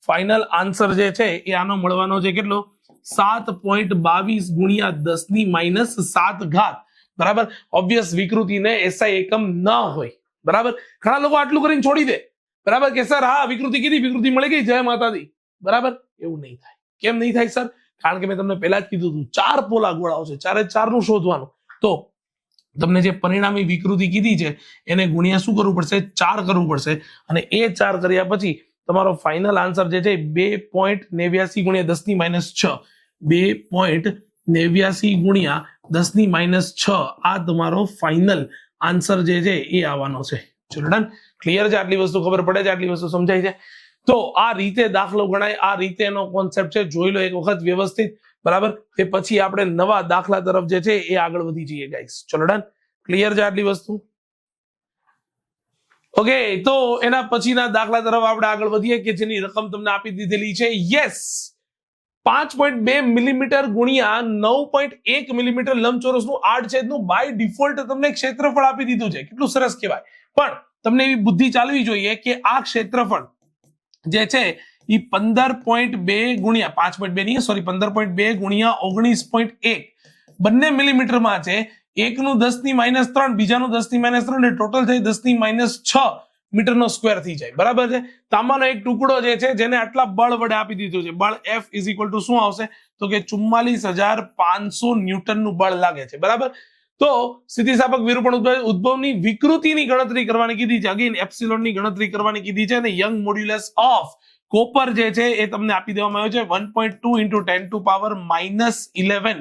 ફાઇનલ આન્સર જે છે એ આનો મળવાનો છે કેટલો? 7.22 ગુણ્યા 10⁻7. બરાબર. ઓબ્વિયસ વિકૃતિને એસઆઈ એકમ ન હોય. બરાબર. ઘણા લોકો આટલું કરીને છોડી દે. બરાબર કે સર હા વિકૃતિ કીધી, વિકૃતિ મળી ગઈ, જય માતાજી. બરાબર. એવું નહીં થાય. કેમ નહીં થાય સર? કારણ કે મેં તમને પહેલા જ કીધું હતું 4 પોલા ગોળાઓ છે, 4 4 નું શોધવાનું. તો તમને જે પરિણામી વિકૃતિ કીધી છે એને ગુણ્યા શું કરવું પડશે? 4 કરવું પડશે. અને એ 4 કર્યા પછી તમારો ફાઇનલ આન્સર જે છે 2.89 ગુણ્યા 10⁻6. 2.89 ગુણ્યા 10⁻6 આ તમારો ફાઇનલ આન્સર જે છે એ આવવાનો છે. ચલો ડન. ક્લિયર છે? આટલી વસ્તુ ખબર પડે છે? આટલી વસ્તુ સમજાય છે? તો આ રીતે દાખલો ગણાય, આ રીતે એનો કોન્સેપ્ટ છે. જોઈ લો એક વખત વ્યવસ્થિત. બરાબર. એ પછી આપણે નવા દાખલા તરફ જે છે એ આગળ વધી જઈએ ગાઈસ. ચલો ડન. ક્લિયર છે આટલી વસ્તુ? ઓકે. તો એના પછીના દાખલા તરફ આપણે આગળ વધીએ કે જેની રકમ તમને આપી દીધેલી છે. યસ, 5.2 મિલીમીટર ગુણ્યા 9.1 મિલીમીટર લંબચોરસનું આડછેદનું બાય ડિફોલ્ટ તમને ક્ષેત્રફળ આપી દીધું છે. કેટલું સરસ કહેવાય. પણ તમને એવી બુદ્ધિ ચાલવી જોઈએ કે આ ક્ષેત્રફળ જે છે એ 15.2 ગુણ્યા 5.2 નહીં, સોરી 15.2 ગુણ્યા 19.1 બંને મિલીમીટરમાં છે. એકનું 10⁻3, બીજાનું 10⁻3 એટલે ટોટલ થઈ 10⁻6 મીટરનો સ્ક્વેર થઈ જાય. બરાબર છે. તાંબાનો એક ટુકડો જે છે જેને આટલા બળ વડે આપી દીધું છે. બળ F ઇઝ ઇક્વલ ટુ શું આવશે? તો કે 44,500 ન્યૂટનનું બળ લાગે છે. બરાબર. તો સ્થિતિસ્થાપક વિરૂપણ ઉદ્ભવની વિકૃતિની ગણતરી કરવાની કીધી છે. અગેન એપ્સિલોનની ગણતરી કરવાની કીધી છે. અને યંગ મોડ્યુલસ ઓફ કોપર જે છે એ તમને આપી દેવામાં આવ્યો છે 1.2 × 10⁻11.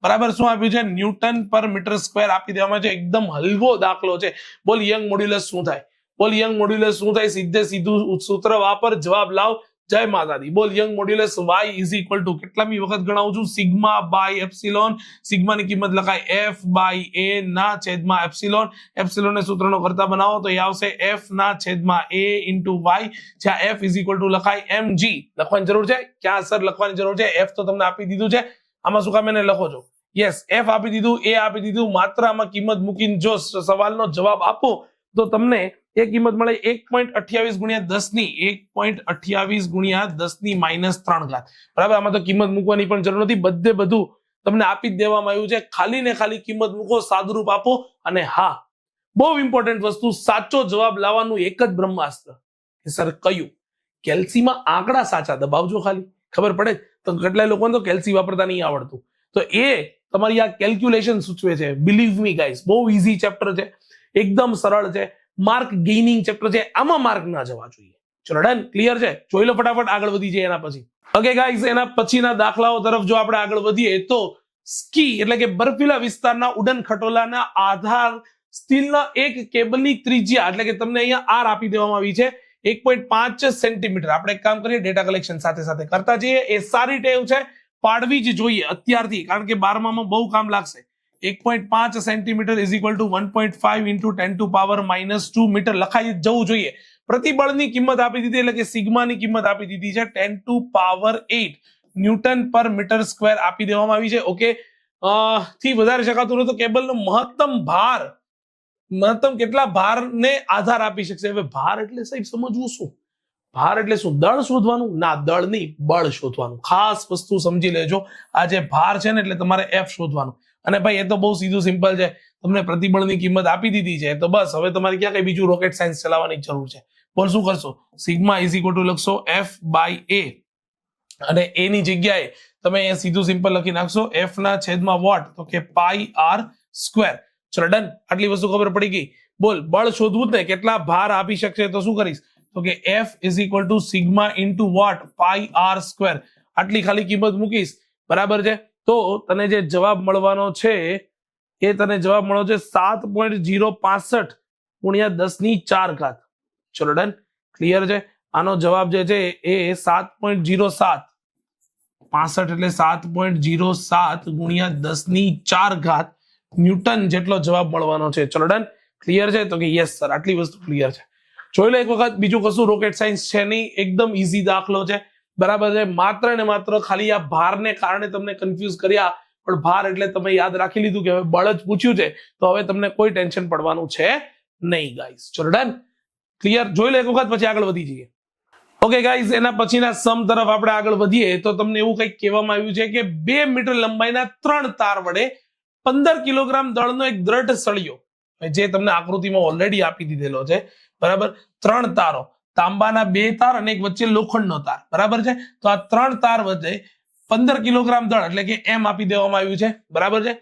બરાબર. શું આપ્યું છે? ન્યૂટન પર મીટર સ્ક્વેર આપી દેવામાં છે. એકદમ હલવો દાખલો છે. બોલ યંગ મોડ્યુલસ શું થાય? બોલ યંગ મોડ્યુલસ શું થાય? સીધે સીધું સૂત્ર વાપર, જવાબ લાવ. જય માતાજી. બોલ Young modulus y is equal to કેટલામી વખત ગણાવું છું? Sigma by epsilon. સિગ્માની કિંમત લખાય f બાય a ના છેદમાં એપ્સિલોન. એપ્સિલોન ને સૂત્રનો કરતા બનાવો તો એ આવશે f ના છેદમાં a ઇન્ટુ y, જ્યાં f ઇઝ ઇક્વલ ટુ લખાય mg. લખવાની જરૂર છે? ક્યાં સર લખવાની જરૂર છે? f તો તમને આપી દીધું છે. આમાં શું કામ એને લખો છો? યસ, f આપી દીધું, a આપી દીધું. માત્ર આમાં કિંમત મૂકીને જો સવાલનો જવાબ આપો તો તમને એ કિંમત મળે 1.28 ગુણ્યા 1.28 ગુણ્યા 10⁻3. બરાબર. આમાં તો કિંમત મૂકવાની પણ જરૂર નથી. બધે બધું તમને આપી જ દેવામાં આવ્યું છે. ખાલી ને ખાલી કિંમત મૂકો, સાદુરૂપ આપો. અને હા, બહુ ઇમ્પોર્ટન્ટ વસ્તુ, સાચો જવાબ લાવવાનું એક જ બ્રહ્માસ્ત્ર. સર કયું? કેલ્સીમાં આંકડા સાચા દબાવજો. ખાલી ખબર પડે તો કેટલાય લોકોને તો કેલ્સી વાપરતા નહીં આવડતું. તો એ તમારી આ કેલ્ક્યુલેશન સૂચવે છે. બિલીવ મી ગાઈસ, બહુ ઈઝી ચેપ્ટર છે, એકદમ સરળ છે, માર્ક ગેઇનિંગ ચેપ્ટર છે. આમાં માર્ક ના જવા જોઈએ. ચલો ડન. ક્લિયર છે? જોઈ લો ફટાફટ, આગળ વધી જાય એના પછી. ઓકે ગાઈસ, એના પછીના દાખલાઓ તરફ જો આપણે આગળ વધીએ તો સ્કી એટલે કે બર્ફીલા વિસ્તારના ઉડન ખટોલાના આધાર સ્ટીલના એક કેબલની ત્રિજ્યા એટલે કે તમને અહીંયા આર આપી દેવામાં આવી છે 1.5 સેન્ટીમીટર. આપણે એક કામ કરીએ, ડેટા કલેક્શન સાથે સાથે કરતા જઈએ. એ સારી ટેવ છે, પાડવી જ જોઈએ અત્યારથી, કારણ કે 12માં બહુ કામ લાગશે. 1.5 centimetre is equal to 1.5 × 10⁻2 metre લખાઈ જવું જોઈએ. પ્રતિબળની કિંમત આપી દીધી એટલે કે સિગ્માની કિંમત આપી દીધી છે 10⁸ ન્યૂટન પર મીટર સ્ક્વેર આપી દેવામાં આવી છે. ઓકે. થી વધારે શકાતું નથી. તો કેબલનો મહત્તમ કેટલા ભારને આધાર આપી શકશે? હવે ભાર એટલે સાહેબ સમજવું શું? ભાર એટલે શું? દળ શોધવાનું? ના, દળ નહીં, બળ શોધવાનું. ખાસ વસ્તુ સમજી લેજો. આ જે ભાર છે ને એટલે તમારે F શોધવાનું. અને ભાઈ એ તો બહુ સીધું સિમ્પલ છે. તમને પ્રતિબળની કિંમત આપી દીધી છે તો બસ હવે તમારે ક્યાં કઈ બીજું રોકેટ સાયન્સ ચલાવવાની જરૂર છે? બોલ શું કરશો? સિગ્મા ઇઝ ઇક્વલ ટુ લખશો F બાય A, અને A ની જગ્યાએ તમે અહીંયા સીધું સિમ્પલ લખી નાખશો F ના છેદમાં વોટ, તો કે પાઈ આર સ્ક્વેર. ચલો ડન. આટલી વસ્તુ ખબર પડી ગઈ. બોલ બળ શોધવું જ ને, કેટલા ભાર આપી શકશે? તો શું કરીશ? તો કે F is equal to sigma into what, pi r square. આટલી ખાલી કિંમત મૂકીશ. બરાબર છે. તો તને જે જવાબ મળવાનો છે એ તને જવાબ મળ્યો છે 7.065 ગુણ્યા 10⁴. ચલો ડન. ક્લિયર છે? આનો જવાબ જે છે એ 7.07 65 એટલે 7.07 ગુણ્યા 10⁴ ન્યૂટન જેટલો જવાબ મળવાનો છે. ચલો ડન, ક્લિયર છે? તો કે યસ સર, આટલી વસ્તુ ક્લિયર છે. જોઈ લો એક વખત, બીજું કશું રોકેટ સાયન્સ છે નહીં, એકદમ ઈઝી દાખલો છે, બરાબર છે. માત્ર ને માત્ર ખાલી આ ભારને કારણે તમને કન્ફ્યુઝ કર્યા, પણ ભાર એટલે તમે યાદ રાખી લીધું કે હવે બળ જ પૂછ્યું છે, તો હવે તમને કોઈ ટેન્શન પડવાનું છે નહીં ગાઈઝ. ચલો ડન, ક્લિયર? જોઈ લો એક વખત, પછી આગળ વધી જઈએ. ઓકે ગાઈઝ, એના પછીના સમ તરફ આપણે આગળ વધીએ તો તમને એવું કંઈક કહેવામાં આવ્યું છે કે 2 મીટર લંબાઈના 3 તાર વડે 15 કિલોગ્રામ દળનો એક દ્રઢ સળિયો, જે તમને આકૃતિમાં ઓલરેડી આપી દીધેલો છે, બરાબર. 3 તારો, તાંબાના 2 તાર અને એક વચ્ચે લોખંડનો તાર, બરાબર છે. તો આ 3 તાર વચ્ચે 15 કિલોગ્રામ દળ એટલે કે એમ આપી દેવામાં આવ્યું છે, બરાબર છે.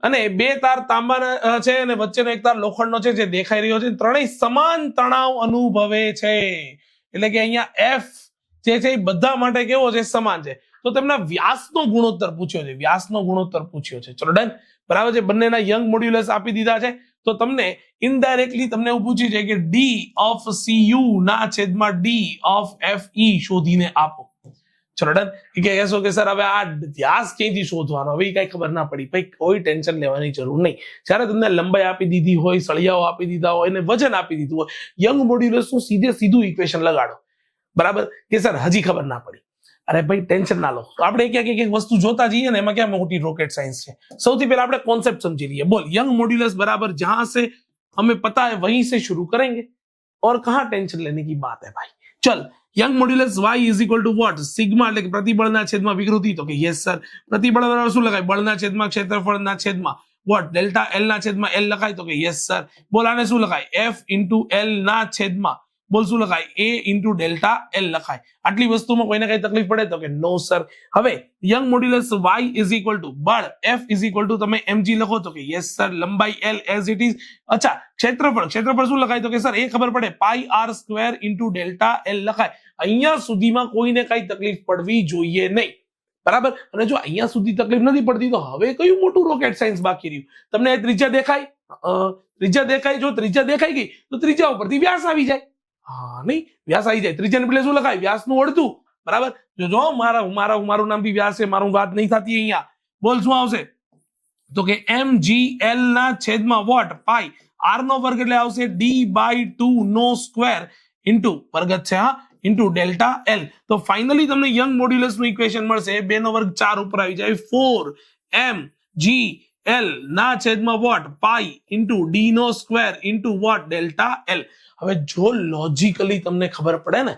અને 2 તાર તાંબાના છે અને વચ્ચેનો એક તાર લોખંડનો છે, જે દેખાઈ રહ્યો છે. ત્રણેય સમાન તણાવ અનુભવે છે, એટલે કે અહીંયા એફ જે છે એ બધા માટે કેવો છે? સમાન છે. તો તેમના વ્યાસનો ગુણોત્તર પૂછ્યો છે, વ્યાસનો ગુણોત્તર પૂછ્યો છે. ચલો ડન, બરાબર છે. બંનેના યંગ મોડ્યુલસ આપી દીધા છે, તો તમને ઇનડાયરેક્ટલી તમને એવું પૂછ્યું છે કે ડી ઓફ CU ના છેદમાં ડી ઓફ FE શોધીને આપો. ચલો ડન. કે કહેશો કે સર હવે આ વ્યાસ ક્યાંથી શોધવાનો, હવે કઈ ખબર ના પડી, ભાઈ કોઈ ટેન્શન લેવાની જરૂર નહીં. જ્યારે તમને લંબાઈ આપી દીધી હોય, સળિયાઓ આપી દીધા હોય અને વજન આપી દીધું હોય, યંગ મોડ્યુલસનું સીધું ઇક્વેશન લગાડો, બરાબર. કે સર હજી ખબર ના પડી, અરે ભાઈ ટેન્શન ના લો. આપણે એક વસ્તુ જોતા જઈએ ને, એમાં ક્યાં મોટી રોકેટ સાયન્સ છે. સૌથી પહેલા આપણે કોન્સેપ્ટ સમજી લઈએ. બોલ, યંગ મોડ્યુલસ बराबर जहां से हमें पता है वहीं से शुरू करेंगे, और कहां टेंशन लेने की बात है भाई. चल, Young modulus y is equal to what? Sigma એટલે કે પ્રતિબળના છેદમાં વિકૃતિ. તો કે યસ સર, પ્રતિબળ બરાબર શું લખાય? બળના છેદમાં ક્ષેત્રફળના છેદમાં વોટ? ડેલ્ટા એલ ના છેદમાં એલ લખાય. તો કે યસ સર. બોલ, આને શું લખાય? f ઇન્ટુ એલ ના છેદમાં, બોલ શું લખાય? a ઇન્ટુ ડેલ્ટા એલ લખાય. આટલી વસ્તુમાં કોઈને કઈ તકલીફ પડે? તો કે નો સર. હવે young modulus y is equal two બળ f ઇઝ ઇક્વલ ટુ તમે mg લખો. તો કે યસ સર. લંબાઈ l એઝ ઇટ ઇઝ. અચ્છા, ક્ષેત્રફળ શું લખાય? તો કે સર એ ખબર પડે, પાઈ r square into delta L લખાય. અહીંયા સુધીમાં કોઈને કઈ તકલીફ પડવી જોઈએ નહીં, બરાબર. અને જો અહીંયા સુધી તકલીફ નથી પડતી, તો હવે કયું મોટું રોકેટ સાયન્સ બાકી રહ્યું? તમને ત્રિજ્યા દેખાય? ત્રિજ્યા દેખાય? જો ત્રિજ્યા દેખાઈ ગઈ તો ત્રિજ્યા ઉપરથી વ્યાસ આવી જાય. હા નહીં, વ્યાસ આવી જાય. ત્રિજ્યાને પેલે શું લખાય? વ્યાસનું અડધું, બરાબર. જો મારું નામ બી વ્યાસ છે, મારું વાત નહીં થતી અહીંયા. બોલ શું આવશે? તો કે mgl ના છેદમાં વોટ? પાઈ. r નો વર્ગ એટલે આવશે d/2 નો સ્ક્વેર ઇન્ટુ વર્ગ છે, હા, ઇન્ટુ ડેલ્ટા એલ. તો ફાઇનલી તમને યંગ મોડ્યુલસ નું ઇક્વેશન મળશે. 2 નો વર્ગ 4 ઉપર આવી જાય, 4mgl ના છેદમાં વોટ? પાઈ ઇન્ટુ d નો square into what? Delta L. હવે જો લોજિકલી તમને ખબર પડે ને,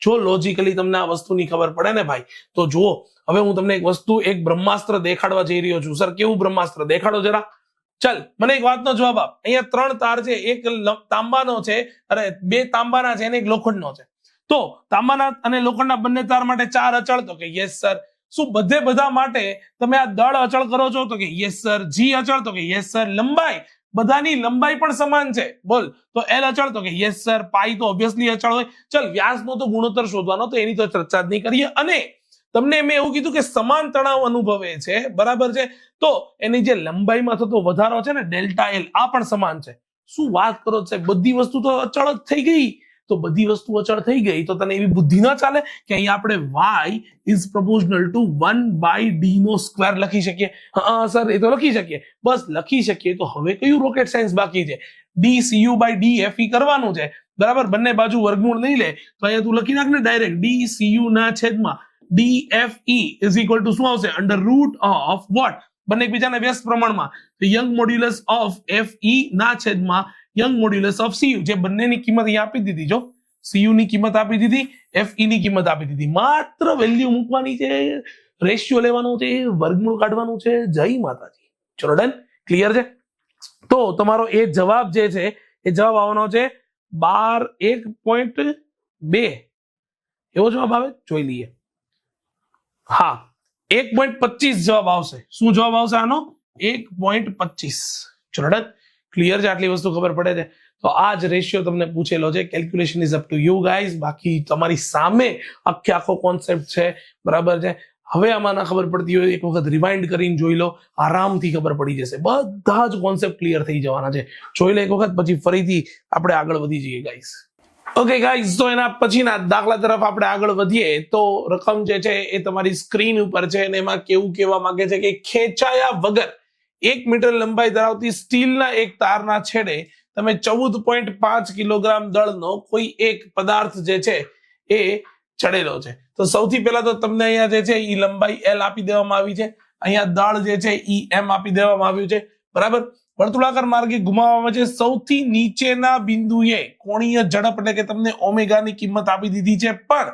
જો લોજિકલી તમને આ વસ્તુની ખબર પડે ને ભાઈ, તો જુઓ, હવે હું તમને એક વસ્તુ, એક બ્રહ્માસ્ત્ર દેખાડવા જઈ રહ્યો છું. સર કેવું બ્રહ્માસ્ત્ર? દેખાડો જરા. ચલ, મને એક વાતનો જવાબ આપ. અહીંયા 3 તાર છે, એક તાંબાનો છે, અરે 2 તાંબાના છે અને એક લોખંડનો છે. તો તાંબાના અને લોખંડના બંને તાર માટે 4 અચળ. તો કે યસ સર. શું બધા માટે તમે આ દળ અચળ કરો છો? તો કે યસ સર. જી અચળ? તો કે યસ સર. લંબાઈ, બધાની લંબાઈ પણ સમાન છે. બોલ, તો એલ અચળ? તો કે યસ સર. પાઈ તો ઓબ્વિયસલી અચળ હોય. ચલ, વ્યાસનો તો ગુણોત્તર શોધવાનો, તો એની તો ચર્ચા જ નહીં કરીએ. અને તમને મેં એવું કીધું કે સમાન તણાવ અનુભવે છે, બરાબર છે. તો એની જે લંબાઈમાં થતો વધારો છે ને, ડેલ્ટા એલ, આ પણ સમાન છે. શું વાત કરો છો? બધી વસ્તુ તો અચળ જ થઈ ગઈ. તો બધી વસ્તુ અચળ થઈ ગઈ તો તને એવી બુદ્ધિ ના ચાલે કે અહીંયા આપણે y is proportional to 1/d નો સ્ક્વેર લખી શકીએ? હા સર, એ તો લખી શકીએ, બસ લખી શકીએ. તો હવે કયું રોકેટ સાયન્સ બાકી છે? dcu/dfe કરવાનું છે, બરાબર. બંને બાજુ વર્ગમૂળ લઈ લે તો અહીંયા તું લખી નાખ ને ડાયરેક્ટ, dcu ના છેદમાં dfe ઇઝ ઇક્વલ ટુ શું આવશે? Under root of what? બંને એકબીજાના વ્યસ્ત પ્રમાણમાં. તો યંગ મોડ્યુલસ ઓફ fe ના છેદમાં યંગ મોડ્યુલસ ઓફ cu, જે બંનેની કિંમત અહીંયા આપી દીધી. જો cu ની કિંમત આપી દીધી, fe ની કિંમત આપી દીધી. માત્ર વેલ્યુ મૂકવાની છે, રેશિયો લેવાનો છે, વર્ગમૂળ કાઢવાનું છે. જય માતાજી. ચલો ડન, ક્લિયર છે? તો તમારો એ જવાબ જે છે એ જવાબ આવવાનો છે 1.2. એવો જવાબ આવે, જોઈ લઈએ. હા, 1.25 જવાબ આવશે. શું જવાબ આવશે આનો? 1.25. ચલો ડન, ક્લિયર છે? આટલી વસ્તુ ખબર પડે છે. તો આ જ રેશિયો તમને પૂછેલો છે. Calculation is up to you guys. બાકી તમારી સામે આખો કોન્સેપ્ટ છે, બરાબર છે. હવે આમાં ના ખબર પડતી હોય, એક વખત રિવાઇન્ડ કરીને જોઈ લો, આરામથી ખબર પડી જશે. બધા જ કોન્સેપ્ટ ક્લિયર થઈ જવાના છે. જોઈ લો એક વખત, પછી ફરીથી આપણે આગળ વધી જઈએ ગાઈઝ. ઓકે ગાઈઝ, તો એના પછીના દાખલા તરફ આપણે આગળ વધીએ. તો રકમ જે છે એ તમારી સ્ક્રીન ઉપર છે, અને એમાં કેવું કહેવા માંગે છે કે ખેંચાયા વગર 1 મીટર લંબાઈ ધરાવતી સ્ટીલના એક તારના છેડે તમે 14.5 કિલોગ્રામ દળનો કોઈ એક પદાર્થ જે છે એ ચડેલો છે. તો સૌથી પહેલા તો તમને અહીંયા જે છે એ લંબાઈ L આપી દેવામાં આવી છે, અહીંયા દળ જે છે એ M આપી દેવામાં આવ્યું છે, બરાબર. વર્તુળાકાર માર્ગે ઘુમાવવામાં છે સૌથી નીચેના બિંદુએ કોણીય ઝડપ એટલે કે તમને ઓમેગાની કિંમત આપી દીધી છે, પણ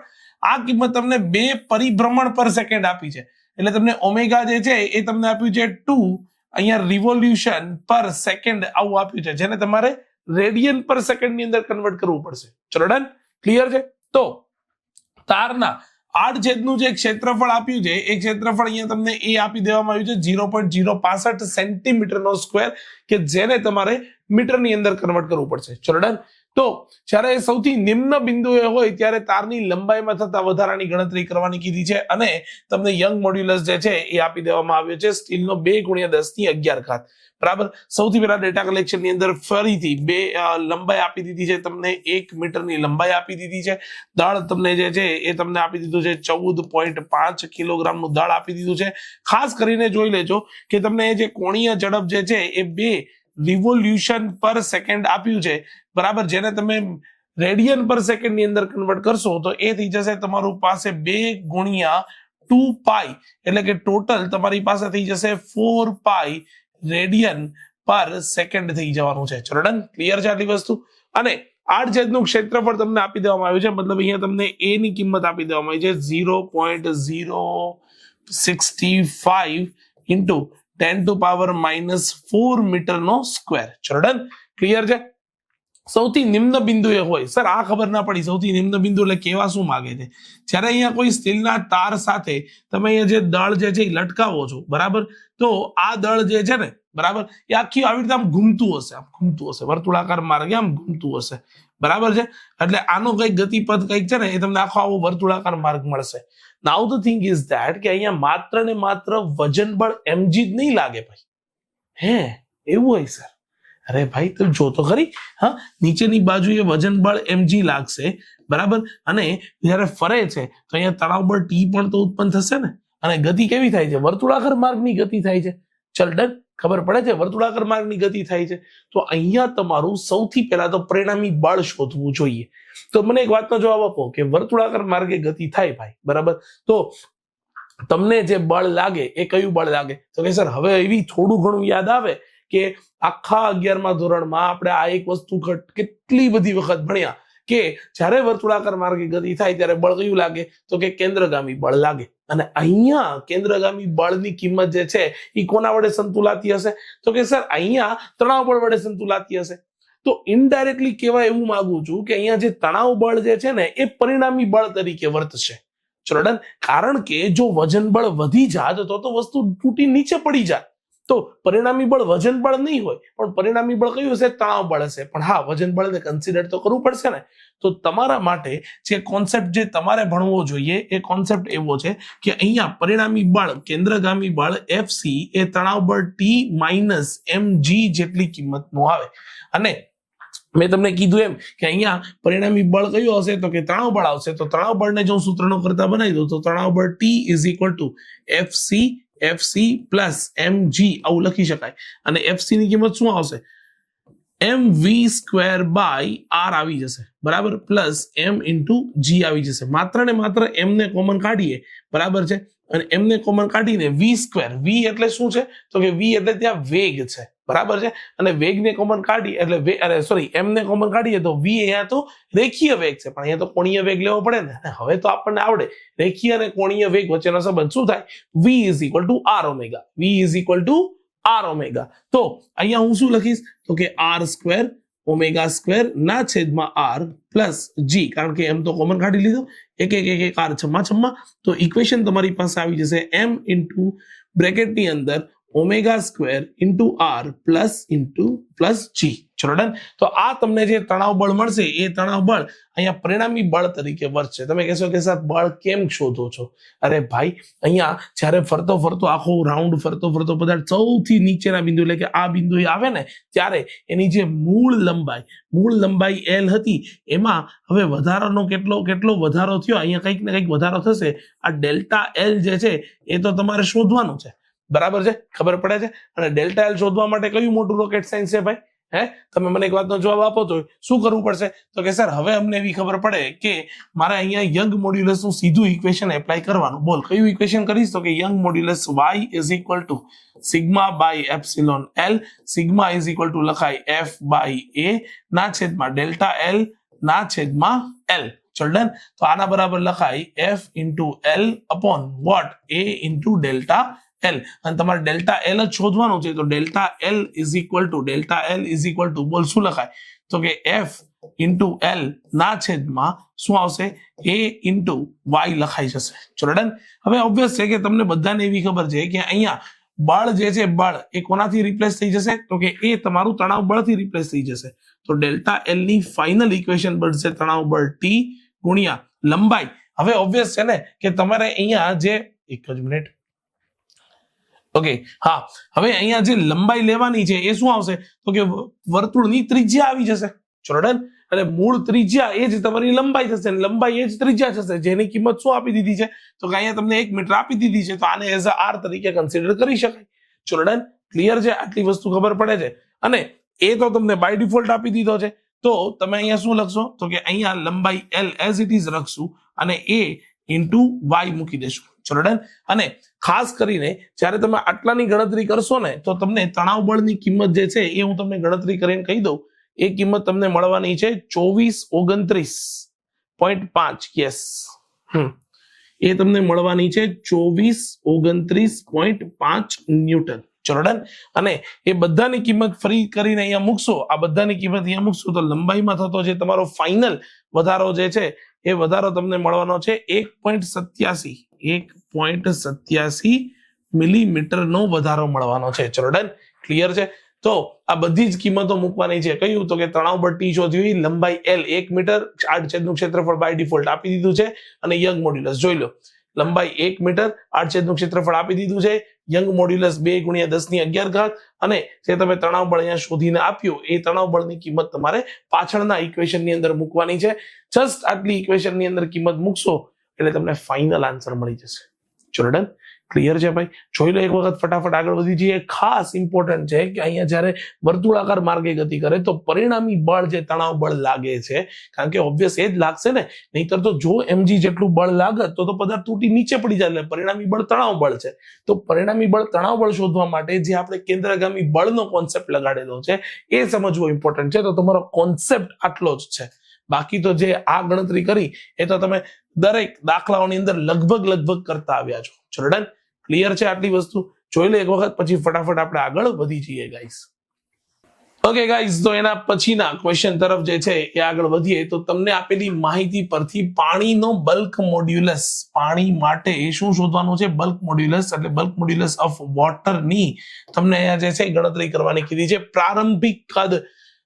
આ કિંમત તમને 2 પરિભ્રમણ પર સેકન્ડ આપી છે. એટલે તમને ઓમેગા જે છે એ તમને આપ્યું છે 2, અહીંયા રિવોલ્યુશન પર સેકન્ડ આવું આપ્યું છે, જેને તમારે રેડિયન પર સેકન્ડ ની અંદર કન્વર્ટ કરવું પડશે. ચલો ડન, ક્લિયર છે. તો તારના આડછેદનું જે ક્ષેત્રફળ આપ્યું છે એ ક્ષેત્રફળ અહીંયા તમને એ આપી દેવામાં આવ્યું છે 0.065 સેન્ટીમીટરનો સ્ક્વેર, કે જેને તમારે મીટરની અંદર કન્વર્ટ કરવું પડશે. ચલો ડન. તો જ્યારે સૌથી નિમ્ન બિંદુએ હોય ત્યારે તારની લંબાઈમાં થતા વધારાની ગણતરી કરવાની કીધી છે, અને તમને યંગ મોડ્યુલસ જે છે એ આપી દેવામાં આવ્યો છે સ્ટીલનો 2×10⁻11, બરાબર. સૌથી પહેલા ડેટા કલેક્શન ની અંદર ફરીથી 2 લંબાઈ આપી દીધી છે, તમને 1 મીટરની લંબાઈ આપી દીધી છે. દળ તમને જે છે એ તમને આપી દીધું છે 14.5 કિલોગ્રામનું દળ આપી દીધું છે. ખાસ કરીને જોઈ લેજો કે તમને જે કોણીય ઝડપ જે છે એ 2 રિવોલ્યુશન પર સેકન્ડ આપ્યું છે, બરાબર, જેને તમે રેડિયન પર સેકન્ડ ની અંદર કન્વર્ટ કરશો તો એ થઈ જશે તમારું પાસે 2×2π, એટલે કે ટોટલ તમારી પાસે થઈ જશે 4π રેડિયન પર સેકન્ડ થઈ જવાનું છે. ચલો ડન, ક્લિયર છે આટલી વસ્તુ. અને આડછેદનું ક્ષેત્રફળ તમને આપી દેવામાં આવ્યું છે, મતલબ અહીંયા તમને એ ની કિંમત આપી દેવામાં આવી છે 0.065 ઇન્ટુ 10⁻⁻4 મીટરનો સ્ક્વેર. ચલો ડન, ક્લિયર છે. સૌથી નિમ્ન બિંદુએ હોય, સર આ ખબર ના પડી સૌથી નિમ્ન બિંદુ એટલે કેવા શું માંગે છે. જ્યારે અહીંયા કોઈ સ્ટીલના તાર સાથે તમે અહીંયા જે દળ જે છે એ લટકાવો છો, બરાબર, તો આ દળ જે છે ને, બરાબર, એ આખી આવી રીતે આમ ઘૂમતું હશે, વર્તુળાકાર માર્ગે આમ ઘૂમતું હશે, બરાબર છે. એટલે આનો કઈક ગતિપથ કઈક છે ને એ તમને આખો આવો વર્તુળાકાર માર્ગ મળશે. નાઉ ધ થિંગ ઇઝ ધેટ કે અહીંયા માત્ર ને માત્ર વજન બળ mg જ નહીં લાગે ભાઈ. હે એવું હોય સર? અરે ભાઈ તું જો તો ખરી, હા, નીચેની બાજુએ વજન બળ mg લાગશે, બરાબર, અને જયારે ફરે છે તો અહીંયા તણાવ બળ t પણ તો ઉત્પન્ન થશે ને, અને ગતિ કેવી થાય છે? વર્તુળાકાર માર્ગની ગતિ થાય છે. ચલ ડન, ખબર પડે છે વર્તુળાકાર માર્ગની ગતિ થાય છે. તો અહીંયા તમારું સૌથી પહેલા તો પરિણામી બળ શોધવું જોઈએ. તો મને એક વાતનો જવાબ આપો કે વર્તુળાકાર માર્ગે ગતિ થાય ભાઈ, બરાબર, તો તમને જે બળ લાગે એ કયું બળ લાગે? તો કે સર હવે એવી થોડું ઘણું યાદ આવે કે આખા 11મા ધોરણમાં આપણે આ એક વસ્તુ કેટલી બધી વખત ભણ્યા કે જ્યારે વર્તુળાકાર માર્ગે ગતિ થાય ત્યારે બળ કયું લાગે? તો કે કેન્દ્રગામી બળ લાગે. અને અહીંયા કેન્દ્રગામી બળની કિંમત જે છે એ કોના વડે સંતુલાતી હશે? તો કે સર અહીંયા તણાવ બળ વડે સંતુલાતી હશે. તો ઇનડાયરેક્ટલી કહેવા એવું માંગુ છું કે અહીંયા જે તણાવ બળ જે છે ને એ પરિણામી બળ તરીકે વર્તશે. ચલો ડન. કારણ કે જો વજન બળ વધી જાત તો વસ્તુ તૂટી નીચે પડી જાય. તો પરિણામી બળ વજન બળ નહીં હોય, પણ પરિણામી બળ કયું હશે? તણાવ બળ હશે. પણ હા, વજન બળને કન્સિડર તો કરવું પડશે ને. તો તમારા માટે જે કોન્સેપ્ટ જે તમારે ભણવો જોઈએ એ કોન્સેપ્ટ એવો છે કે અહીંયા પરિણામી બળ કેન્દ્રગામી બળ Fc એ તણાવ બળ T માઇનસ mg જેટલી કિંમતનું આવે. અને મેં તમને કીધું એમ કે અહીંયા પરિણામી બળ કયું હશે? તો કે તણાવ બળ આવશે. તો તણાવ બળને જો સૂત્રનો કરતા બનાવી દઉં તો તણાવ બળ T = Fc પ્લસ mg આવું લખી શકાય. અને Fc ની કિંમત શું આવશે? mv² r આવી જશે, બરાબર, પ્લસ m × g આવી જશે. માત્ર ને માત્ર m ને કોમન કાઢીએ, બરાબર છે, અને m ને કોમન કાઢીને v², v એટલે શું છે? તો કે v એટલે ત્યાં વેગ છે, બરાબર છે, અને વેગને કોમન કાઢી એટલે m ને કોમન કાઢીએ તો v અહીંયા તો રેખીય વેગ છે, પણ અહીંયા તો કોણીય વેગ લેવો પડે ને. હવે તો આપણને આવડે રેખીય અને કોણીય વેગ વચ્ચેનો સંબંધ શું થાય? v = r omega. v = r omega. તો અહીંયા હું શું લખીશ? તો કે r² ω² ના છેદમાં r પ્લસ g, કારણ કે m તો કોમન કાઢી લીધો, એક r છમ્મા. તો ઇક્વેશન તમારી પાસે આવી જશે m × બ્રેકેટની અંદર ω² × r પ્લસ g. ચલો ડન. તો આ તમને જે તણાવ બળ મળશે એ તણાવ બળ અહીંયા પરિણામી બળ તરીકે વર્તશે. તમે કહેશો કે સર બળ કેમ શોધો છો? અરે ભાઈ, અહીંયા જ્યારે ફરતો આખો રાઉન્ડ ફરતો પદાર્થ સૌથી નીચેના બિંદુ એટલે કે આ બિંદુ આવે ને ત્યારે એની જે મૂળ લંબાઈ L હતી એમાં હવે વધારાનો કેટલો વધારો થયો? અહીંયા કંઈક ને કંઈક વધારો થશે. આ ડેલ્ટા L જે છે એ તો તમારે શોધવાનું છે. બરાબર છે, ખબર પડે છે. અને ડેલ્ટા એલ શોધવા માટે કયું મોટું રોકેટ સાયન્સ છે ભાઈ? તમે મને એક વાતનો જવાબ આપો તો શું કરવું પડશે? તો કે સર હવે અમને એવી ખબર પડે કે મારે અહીંયા યંગ મોડ્યુલસ નું સીધું ઇક્વેશન એપ્લાય કરવાનું. બોલ કયું ઇક્વેશન કરીશ? તો કે Young modulus y is equal to sigma by epsilon L. Sigma is equal to લખાય f બાય a ના છેદમાં ડેલ્ટા એલ ના છેદમાં l. ચલ ડન. તો આના બરાબર લખાય f into l upon what? a into delta L. અને તમારે ડેલ્ટા એલ જ શોધવાનું છે. તો delta L is equal to બોલ શું લખાય? તો કે f ઇન્ટુ એલ ના છેદમાં શું આવશે? a ઇન્ટુ y લખાઈ જશે. ચલો ડન. હવે ઓબ્વિયસ છે કે તમને બધાને એવી ખબર છે કે અહીંયા બળ જે છે બળ એ કોનાથી રિપ્લેસ થઈ જશે? તો કે એ તમારું તણાવ બળથી રિપ્લેસ થઈ જશે. તો ડેલ્ટા એલ ની ફાઇનલ ઇક્વેશન બનશે તણાવ બળ t ગુણ્યા લંબાઈ. હવે ઓબ્વિયસ છે ને કે તમારે અહીંયા જે એક જ મિનિટ ઓકે હા, હવે અહીંયા જે લંબાઈ લેવાની છે એ શું આવશે? તો કે વર્તુળની ત્રિજ્યા આવી જશે. ચલો ડન. અને મૂળ ત્રિજ્યા એ જ તમારી લંબાઈ થશે, લંબાઈ એ જ ત્રિજ્યા થશે, જેની કિંમત શું આપી દીધી છે? તો કે અહીંયા તમને 1 મીટર આપી દીધી છે, તો આને એઝ આર તરીકે કન્સિડર કરી શકાય. ચલો ડન. ક્લિયર છે? આટલી વસ્તુ ખબર પડે છે. અને એ તો તમને બાય ડિફોલ્ટ આપી દીધો છે. તો તમે અહીંયા શું લખશો? તો કે અહીંયા લંબાઈ એલ એઝ ઇટ ઇઝ રાખશું અને એ ઇન્ટુ વાય મૂકી દેશું. ચલો ડન. અને ખાસ કરીને જ્યારે તમે આટલાની ગણતરી કરશો ને તો તમને તણાવ બળની કિંમત જે છે એ હું તમને ગણતરી કરીને કહી દઉં. એ કિંમત તમને મળવાની છે 2429.5. યસ, એ તમને મળવાની છે 2429.5 ન્યૂટન. ચલો ડન. અને એ બધાની કિંમત ફરી કરીને અહીંયા મૂકશો, આ બધાની કિંમત અહીંયા મૂકશો તો લંબાઈમાં થતો જે તમારો ફાઇનલ વધારો જે છે એ વધારો તમને મળવાનો છે 1.87 મિલીમીટર નો વધારો મળવાનો છે. ચલો ડન. ક્લિયર છે? તો આ બધી જ કિંમતો મૂકવાની છે. કયું? તો કે તણાવ બળ ટી શોધ્યું, લંબાઈ એલ 1 મીટર, 8 છેદનું ક્ષેત્રફળ બાય ડિફોલ્ટ આપી દીધું છે, અને યંગ મોડ્યુલસ જોઈ લો. લંબાઈ 1 મીટર, 8 છેદનું ક્ષેત્રફળ આપી દીધું છે, યંગ મોડ્યુલસ 2 ગુણ્યા 10⁻11, અને જે તમે તણાવ બળ અહીંયા શોધીને આપ્યું એ તણાવ બળની કિંમત તમારે પાછળના ઇક્વેશનની અંદર મૂકવાની છે. જસ્ટ આટલી ઇક્વેશનની અંદર કિંમત મૂકશો એટલે તમને ફાઇનલ આન્સર મળી જશે. ચલો ડન. ક્લિયર છે ભાઈ? જોઈ લો એક વખત, ફટાફટ આગળ વધી જઈએ. ખાસ ઇમ્પોર્ટન્ટ છે કે અહીંયા જ્યારે વર્તુળાકાર માર્ગે ગતિ કરે તો પરિણામી બળ જે તણાવ બળ લાગે છે, કારણ કે ઓબ્વિયસ એ જ લાગશે ને, નહીતર તો જો mg જેટલું બળ લાગત તો પદાર્થ તૂટી નીચે પડી જાય. એટલે પરિણામી બળ તણાવ બળ છે. તો પરિણામી બળ તણાવ બળ શોધવા માટે જે આપણે કેન્દ્રગામી બળનો કોન્સેપ્ટ લગાડેલો છે એ સમજવો ઇમ્પોર્ટન્ટ છે. તો તમારો કોન્સેપ્ટ આટલો જ છે. બાકી તો જે આ ગણતરી કરી એ તો તમે દરેક દાખલાઓની અંદર લગભગ કરતા આવ્યા છો. ચલો ડન. ક્લિયર છે? આટલી વસ્તુ જોઈ લે એક વખત, પછી ફટાફટ આપણે આગળ વધી જઈએ ગાઈસ. ઓકે ગાઈસ, તો એના પછીના ક્વેશ્ચન તરફ જે છે એ આગળ વધીએ તો તમને આપેલી માહિતી પરથી પાણીનો બલ્ક મોડ્યુલસ, પાણી માટે એ શું શોધવાનું છે? બલ્ક મોડ્યુલસ, એટલે બલ્ક મોડ્યુલસ ઓફ વોટરની તમને અહીંયા જે છે ગણતરી કરવાની કીધી છે. પ્રારંભિક કદ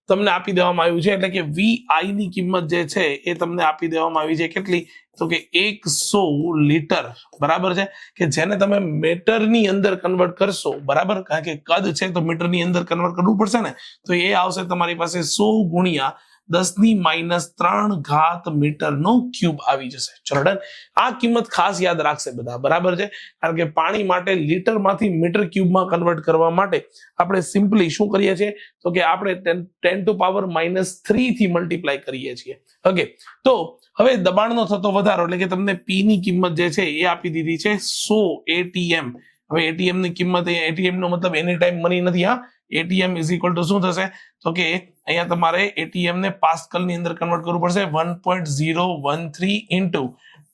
તમને આપી દેવામાં આવ્યું છે, એટલે કે VI ની કિંમત જે છે એ તમને આપી દેવામાં આવી છે. કેટલી? તો કે 100 લીટર. બરાબર છે? કે જેને તમે મીટરની અંદર કન્વર્ટ કરશો, બરાબર, કારણ કે કદ છે તો મીટરની અંદર કન્વર્ટ કરવું પડશે ને, તો એ આવશે તમારી પાસે 100 ગુણ્યા 10⁻³ મીટરનો ક્યુબ આવી જશે. ચલો ડન. આ કિંમત ખાસ યાદ રાખશે બધા. બરાબર છે? કારણ કે પાણી માટે લીટરમાંથી મીટર ક્યુબમાં કન્વર્ટ કરવા માટે આપણે સિમ્પલી શું કરીએ છીએ? તો કે આપણે 10⁻³ થી મલ્ટીપ્લાય કરીએ છીએ. ઓકે. તો હવે દબાણનો થતો વધારો, એટલે કે તમને P ની કિંમત જે છે એ આપી દીધી છે 100 ATM. હવે ATM ની કિંમત, ATM નો મતલબ એની ટાઈમ મની નથી. હા, ATM ઇઝ ઇક્વલ ટુ શું થશે? તો કે અહીંયા તમારે ATM ને પાસ્કલ ની અંદર કન્વર્ટ કરવું પડશે. 1.013 ઇન્ટુ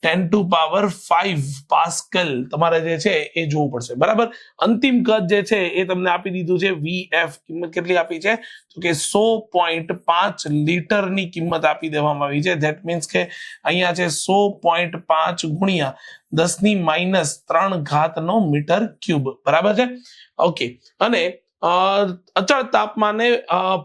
10⁵ પાસ્કલ તમારે જે છે એ જોવું પડશે. બરાબર. અંતિમ કદ જે છે એ તમને આપી દીધું છે VF. કિંમત કેટલી આપી છે? તો કે 100.5 લીટરની કિંમત આપી દેવામાં આવી છે. ધેટ મીન્સ કે અહીંયા છે 100.5 ગુણ્યા 10⁻³ નો મીટર ક્યુબ. બરાબર છે? ઓકે. અને અચળ તાપમાને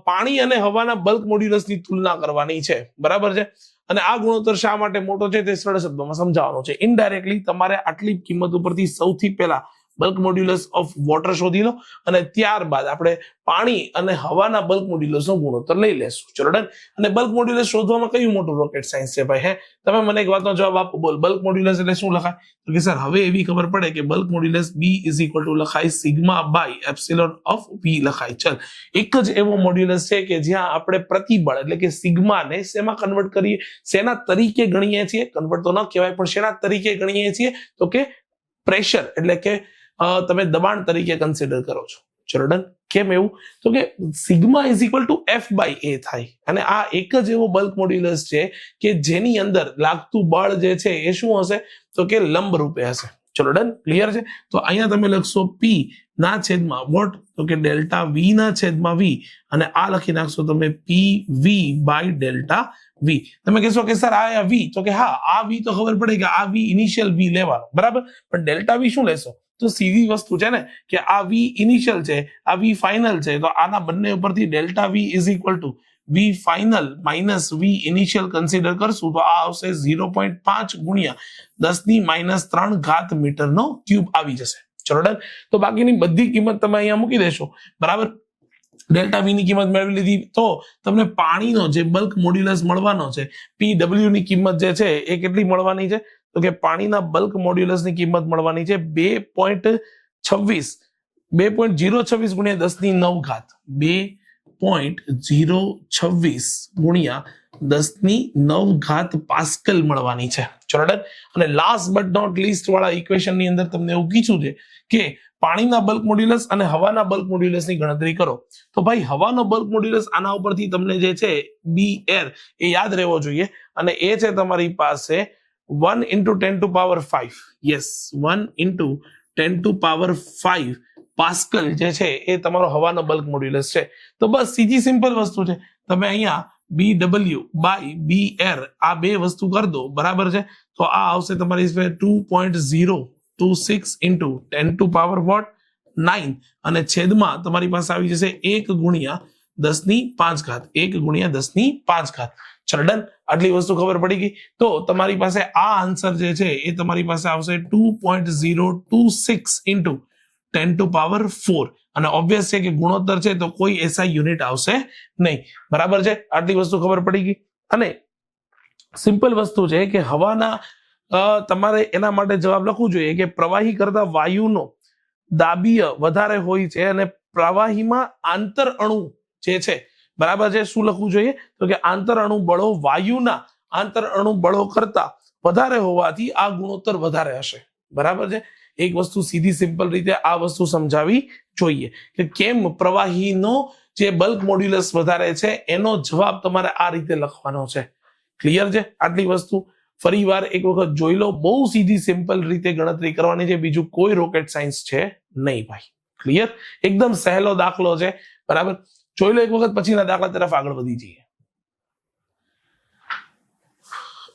પાણી અને હવાના બલ્ક મોડ્યુલસની તુલના કરવાની છે. બરાબર છે? અને આ ગુણોત્તર શા માટે મોટો છે તે સરળ શબ્દોમાં સમજાવવાનો છે. ઇનડાયરેક્ટલી તમારે આટલી કિંમત ઉપરથી સૌથી પહેલા બલ્ક મોડ્યુલસ ઓફ વોટર શોધી લો અને ત્યારબાદ આપણે પાણી અને હવાના બલ્ક મોડ્યુલસનો ગુણોત્તર લઈ લેશું. ચલો ડન. અને બલ્ક મોડ્યુલસ શોધવામાં કયું મોટું રોકેટ સાયન્સ છે ભાઈ? તમે મને એક વાતનો જવાબ આપો. બોલ, બલ્ક મોડ્યુલસ એટલે શું લખાય? તો કે સર હવે એવી ખબર પડે કે બલ્ક મોડ્યુલસ B = લખાય sigma by epsilon of V લખાય. ચલ, એક જ એવો મોડ્યુલસ છે કે જ્યાં આપણે પ્રતિબળ એટલે કે સિગ્માને શેમાં કન્વર્ટ કરીએ, શેના તરીકે ગણીએ છીએ? કન્વર્ટ તો ન કહેવાય, પણ શેના તરીકે ગણીએ છીએ? તો કે પ્રેશર એટલે કે તમે દબાણ તરીકે કન્સિડર કરો છો. ચલો ડન. કેમ એવું? તો કે સિગ્મા = F/A થાય. અને આ એક જ એવો બલ્ક મોડ્યુલસ છે કે જેની અંદર લાગતું બળ જે છે એ શું હશે? તો કે લંબ રૂપે હશે. ચલો ડન. ક્લિયર છે? તો અહીંયા તમે લખશો P ના છેદમાં વોટ? તો કે ડેલ્ટા V ના છેદમાં V, અને આ લખી નાખશો તમે PV બાય ડેલ્ટા V. તમે કહેશો કે સર આ V, તો કે હા, આ V તો ખબર પડે કે આ V ઇનિશિયલ V લેવાનો, બરાબર, પણ ડેલ્ટા V શું લેશો? તો સીધી વસ્તુ છે ને કે આ V ઇનિશિયલ છે, આ V ફાઇનલ છે, તો આના બંને ઉપરથી delta V = V final minus V initial consider કરશું તો આ આવશે 0.5 ગુણ્યા 10⁻³ મીટરનો ક્યુબ આવી જશે. ચલો ડન. તો બાકીની બધી કિંમત તમે અહીંયા મૂકી દેશો, બરાબર. ડેલ્ટા V ની કિંમત મેળવી લીધી તો તમને પાણીનો જે બલ્ક મોડ્યુલસ મળવાનો છે, PW ની કિંમત જે છે એ કેટલી મળવાની છે? તો કે પાણીના બલ્ક મોડ્યુલસની કિંમત મળવાની છે 2.026 ગુણ્યા 10⁹ 2.026 ગુણ્યા 10⁹ પાસ્કલ મળવાની છે. ચલો ડન. અને લાસ્ટ બટ નોટ લીસ્ટ વાળા ઇક્વેશન ની અંદર તમને એવું કીધું છે કે પાણીના બલ્ક મોડ્યુલસ અને હવાના બલ્ક મોડ્યુલસની ગણતરી કરો. તો ભાઈ હવાનો બલ્ક મોડ્યુલસ આના ઉપરથી તમને જે છે BR એ યાદ રહેવો જોઈએ, અને એ છે તમારી પાસે 1 × 10⁵. યસ, 1 × 10⁵ પાસ્કલ જે છે એ તમારો હવાનો બલ્ક મોડ્યુલસ છે. તો બસ સીધી સિમ્પલ વસ્તુ છે. તમે અહીંયા BW બાય BR આ બે વસ્તુ કરી દો, બરાબર છે. તો આ આવશે તમારી 2.026 × 10⁻9 અને છેદમાં તમારી પાસે આવી જશે 1 ગુણ્યા 10⁵. 1 ગુણ્યા 10⁵. ચલો ડન. આટલી વસ્તુ ખબર પડી ગઈ. તો તમારી પાસે આ આન્સર જે છે એ તમારી પાસે આવશે 2.026 × 10⁴. અને ઓબ્વિયસ છે કે ગુણોત્તર છે તો કોઈ SI યુનિટ આવશે નહીં, બરાબર છે. આટલી વસ્તુ ખબર પડી ગઈ. અને સિમ્પલ વસ્તુ છે કે હવાના તમારે એના માટે જવાબ લખવું જોઈએ કે પ્રવાહી કરતા વાયુનો દાબીય વધારે હોય છે અને પ્રવાહીમાં આંતર અણુ જે છે, બરાબર છે, શું લખવું જોઈએ? તો કે આંતર અણુ બળો વાયુના આંતર અણુ બળો કરતા વધારે હોવાથી આ ગુણોત્તર વધારે હશે, બરાબર છે. એક વસ્તુ સીધી સિમ્પલ રીતે આ વસ્તુ સમજાવી જોઈએ કે કેમ પ્રવાહીનો જે બલ્ક મોડ્યુલસ વધારે છે એનો જવાબ તમારે આ રીતે લખવાનો છે. ક્લિયર છે? આટલી વસ્તુ ફરીવાર એક વખત જોઈ લો. બહુ સીધી સિમ્પલ રીતે ગણતરી કરવાની છે, બીજું કોઈ રોકેટ સાયન્સ છે નહીં ભાઈ. ક્લિયર? એકદમ સહેલો દાખલો છે, બરાબર. જોઈ લો એક વખત, પછીના દાખલા તરફ આગળ વધી જઈએ.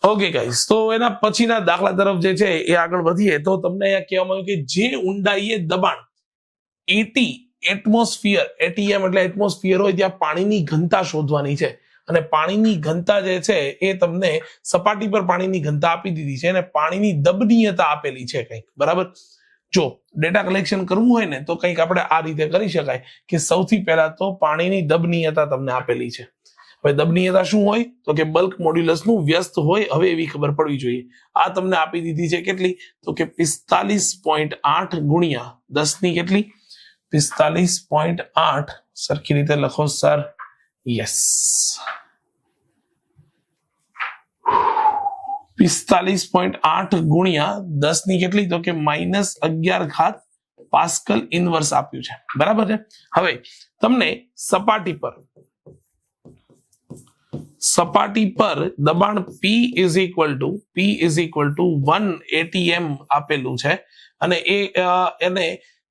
ઓકે ગાઈસ, તો એના પછીના દાખલા તરફ જે છે એ આગળ વધીએ તો તમને અહીંયા કહેવામાં આવ્યું કે જે ઊંડાઈએ દબાણ 80 એટમોસ્ફિયર, ATM એટલે એટમોસ્ફિયર હોય ત્યાં પાણીની ઘનતા શોધવાની છે. અને પાણીની ઘનતા જે છે એ તમને સપાટી પર પાણીની ઘનતા આપી દીધી છે અને પાણીની દબનીયતા આપેલી છે કંઈક, બરાબર. જો ડેટા કલેક્શન કરવું હોય ને તો કંઈક આપણે આ રીતે કરી શકાય કે સૌથી પહેલા તો પાણીની દબનીયતા તમને આપેલી છે. હવે દબનીયતા શું હોય? તો કે બલ્ક મોડ્યુલસનું વ્યસ્ત હોય, હવે એવી ખબર પડવી જોઈએ. આ તમને આપી દીધી છે કેટલી? તો કે 45.8 ગુણ્યા 10 કેટલી? 45.8. સરખી રીતે લખો સર. યસ, 45.8 ગુણ્યા 10 કેટલી? તો કે -11 પાસ્કલ ઇનવર્સ આપ્યું છે, બરાબર છે. હવે તમને સપાટી પર દબાણ P = 1 ATM આપેલું છે અને એને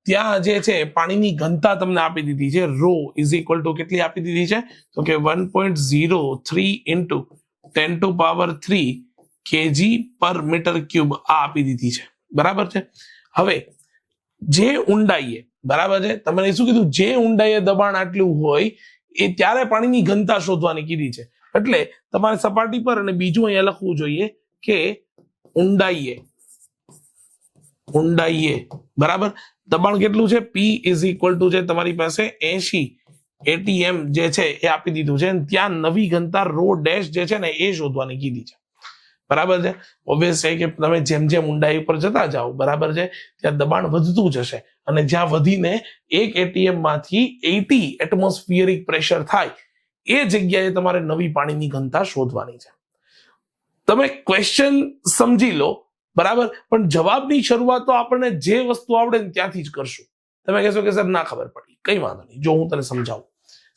ત્યાં જે છે પાણીની ઘનતા તમને આપી દીધી છે ρ = કેટલી આપી દીધી છે? તો કે 1.03 × 10⁻³ kg/m3 આ આપી દીધી છે, બરાબર છે. હવે જે ઊંડાઈએ, બરાબર છે, તમને શું કીધું? જે ઊંડાઈએ દબાણ આટલું હોય એ ત્યારે પાણીની ઘનતા શોધવાની કીધી છે. એટલે તમારે સપાટી પર અને બીજું અહીંયા લખવું જોઈએ કે ઊંડાઈએ ઊંડાઈએ બરાબર દબાણ કેટલું છે P ઇઝ ઇક્વલ ટુ છે તમારી પાસે 80 ATM જે છે એ આપી દીધું છે ત્યાં નવી ઘનતા રો ડેશ જે છે ને એ શોધવાની કીધી છે બરાબર છે ઓબ્વિયસ છે કે તમે જેમ જેમ ઊંડાઈ ઉપર જતા જાઓ બરાબર છે ત્યાં દબાણ વધતું જશે અને જ્યાં વધીને એક ATM માંથી 80 એટમોસ્ફિયરિક પ્રેશર થાય એ જગ્યાએ તમારે નવી પાણીની ઘનતા શોધવાની છે તમે ક્વેશ્ચન સમજી લો બરાબર પણ જવાબની શરૂઆત તો આપણને જે વસ્તુ આવડે ને ત્યાંથી જ કરશું તમે કહેશો કે સર ના ખબર પડી કઈ વાંધો નહીં જો હું તને સમજાવું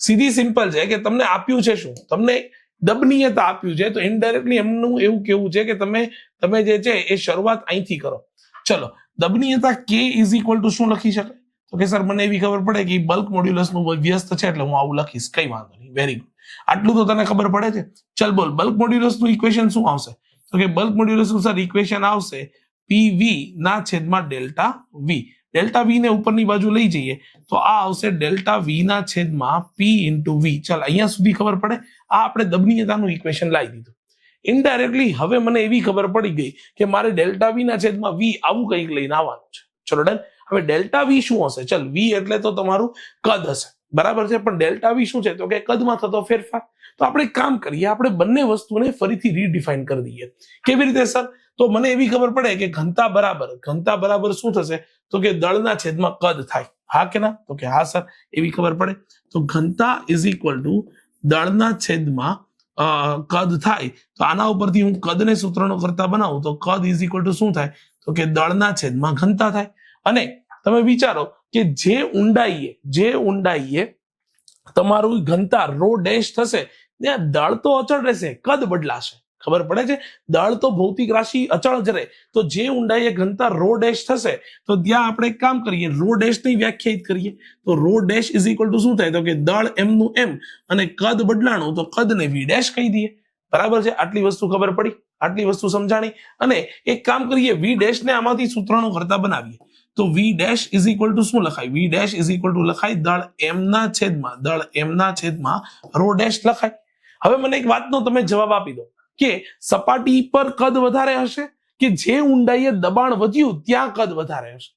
સીધી સિમ્પલ છે કે તમને આપ્યું છે શું તમને દબનીયતા આપ્યું છે તો ઇનડાયરેક્ટલી એમનું એવું કેવું છે કે તમે જે છે એ શરૂઆત અહીંથી કરો ચલો દબનીયતા K ઇઝ ઇક્વલ ટુ શું લખી શકાય તો કે સર મને એવી ખબર પડે કે બલ્ક મોડ્યુલસનું વ્યસ્ત છે એટલે હું આવું લખીશ કઈ વાંધો નહીં વેરી ગુડ આટલું તો તને ખબર પડે છે ચલ બોલ બલ્ક મોડ્યુલસનું ઇક્વેશન શું આવશે તો કે બલ્ક મોડ્યુલસનું સર ઇક્વેશન આવશે PV ના છેદમાં ડેલ્ટા V ને ઉપરની બાજુ લઈ જઈએ તો આ આવશે ડેલ્ટા V ના છેદમાં P ઇન્ટુ V ચાલ અહીંયા સુધી ખબર પડે આ આપણે દબનીયતાનું ઇક્વેશન લાવી દીધું ઇનડાયરેક્ટલી હવે મને એવી ખબર પડી ગઈ કે મારે ડેલ્ટા V ના છેદમાં V આવું કંઈક લઈને આવવાનું છે ચલો ડન હવે ડેલ્ટા V શું હશે ચલ V એટલે તો તમારું કદ હશે બરાબર છે પણ ડેલ્ટા V શું છે તો કે કદમાં થતો ફેરફાર તો આપણે એક કામ કરીએ આપણે બંને વસ્તુને ફરીથી રીડિફાઇન કરી દઈએ કેવી રીતે સર તો મને એવી ખબર પડે કે ઘનતા બરાબર શું થશે તો કે દળના છેદમાં કદ થાય હા કે ના તો કે હા સર એવી ખબર પડે તો ઘનતા ઇઝ ઇક્વલ ટુ દળના છેદમાં કદ થાય તો આના ઉપરથી હું કદને સૂત્રનો કરતા બનાવું તો કદ ઇઝ ઇક્વલ ટુ શું થાય તો કે દળના છેદમાં ઘનતા થાય અને તમે વિચારો કે જે ઊંડાઈએ તમારું ઘનતા રો ડેશ થશે ત્યાં દળ તો અચળ રહેશે કદ બદલાશે ખબર પડે છે દળ તો ભૌતિક રાશિ અચળ જ રહે તો જે ઊંડાઈએ ઘનતા રો ડેશ થશે તો ત્યાં આપણે એક કામ કરીએ રો ડેશ ની વ્યાખ્યાયિત કરીએ તો rho dash is equal to શું થાય તો કે દળ એમ નું એમ અને કદ બદલાણું તો કદને V ડેશ કહી દઈએ બરાબર છે આટલી વસ્તુ ખબર પડી આટલી વસ્તુ સમજાણી અને એક કામ કરીએ V ડેશ ને આમાંથી સૂત્રનો કરતા બનાવીએ તો V dash is equal to શું લખાય V dash is equal to લખાય દળ એમ ના છેદમાં રો ડેશ લખાય હવે મને એક વાતનો તમે જવાબ આપી દો કે સપાટી પર કદ વધારે હશે કે જે ઊંડાઈએ દબાણ વધ્યું ત્યાં કદ વધારે હશે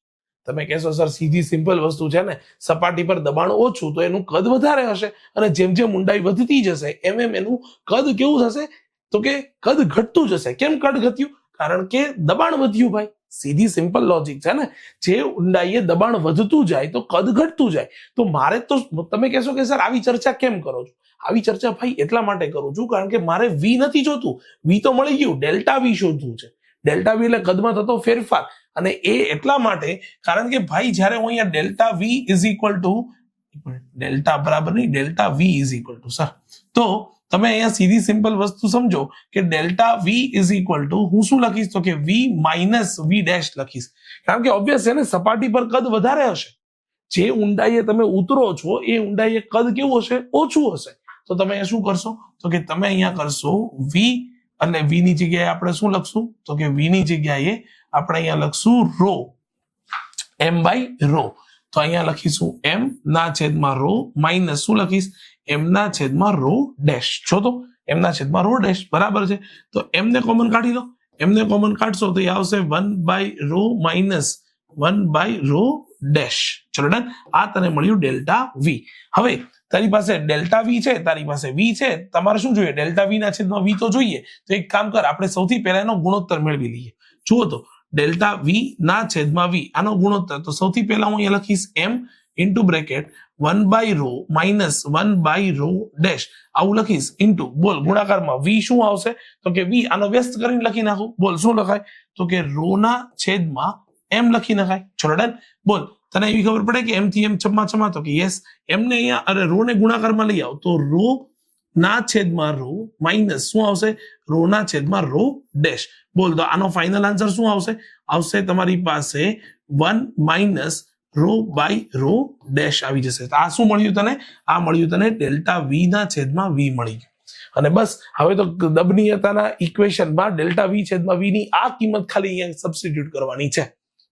તમે કહેશો સર સીધી સિમ્પલ વસ્તુ છે ને સપાટી પર દબાણ ઓછું તો એનું કદ વધારે હશે અને જેમ જેમ ઊંડાઈ વધતી જશે એમ એનું કદ કેવું થશે તો કે કદ ઘટતું જશે કેમ કદ ઘટ્યું કારણ કે દબાણ વધ્યું ભાઈ સીધી સિમ્પલ લોજિક છે ને જે ઊંડાઈએ દબાણ વધતું જાય તો કદ ઘટતું જાય તો મારે તો તમે કહેશો કે સર આવી ચર્ચા કેમ કરો છો આવી ચર્ચા ભાઈ એટલા માટે કરું છું કારણ કે મારે V નથી જોતું V તો મળી ગયું ડેલ્ટા V શોધવું છે ડેલ્ટા V એટલે કદમાં થતો ફેરફાર અને એ એટલા માટે કારણ કે ભાઈ જ્યારે હું અહીંયા delta V is equal to delta બરાબર નહીં delta V is equal two sir તો તમે અહીંયા સીધી સિમ્પલ વસ્તુ સમજો કે delta V is equal two હું શું લખીશ તો કે V માઇનસ V ડેશ લખીશ કારણ કે ઓબ્વિયસ છે ને સપાટી પર કદ વધારે હશે જે ઊંડાઈએ તમે ઉતરો છો એ ઊંડાઈએ કદ કેવું હશે ઓછું હશે તો તમે શું કરશો તો કે તમે અહીંયા કરશો V અને V ની જગ્યાએ આપણે શું લખશું તો કે V ની જગ્યાએ આપણે અહીંયા લખશું રો M બાય રો તો અહીંયા લખીશું M ના છેદમાં રો માઇનસ શું લખીશ M ના છેદમાં રો ડેશ છો તો M ના છેદમાં રો ડેશ બરાબર છે તો M ને કોમન કાઢી લો M ને કોમન કાઢશો તો એ આવશે 1 by rho minus 1 by rho dash ચલો ડન આ તને મળ્યું ડેલ્ટા V હવે તારી પાસે ડેલ્ટા V છે તારી પાસે V છે તમારે શું જોઈએ ડેલ્ટા V ના છેદમાં V તો જોઈએ તો એક કામ કર આપણે સૌથી પહેલા એનો ગુણોત્તર મેળવી લઈએ જુઓ તો ડેલ્ટા V ના છેદમાં V આનો ગુણોત્તર તો સૌથી પહેલા હું અહીંયા લખીશ M into bracket 1 by rho minus 1 by rho dash આવું લખીશ ઇન્ટુ બોલ ગુણાકારમાં V શું આવશે તો કે V આનો વ્યસ્ત કરીને લખી નાખું બોલ શું લખાય તો કે રો ના છેદમાં M લખી નખાય ચલો ડન બોલ તને એવી ખબર પડે કે M થી M છમા તો કે યસ M ને અહીંયા અરે રો ને ગુણાકારમાં લઈ આવ તો રો ના છેદમાં રો માઇનસ શું આવશે રો ના છેદમાં રો ડેશ બોલ તો આનો ફાઇનલ આન્સર શું આવશે તમારી પાસે 1 minus rho by rho dash આવી જશે તો આ શું મળ્યું તને આ મળ્યું તને ડેલ્ટા V ના છેદમાં V મળી ગયું અને બસ હવે તો દબનીયતાના ઇક્વેશનમાં ડેલ્ટા V છેદમાં V ની આ કિંમત ખાલી અહીંયા સબસ્ટિટ્યુટ કરવાની છે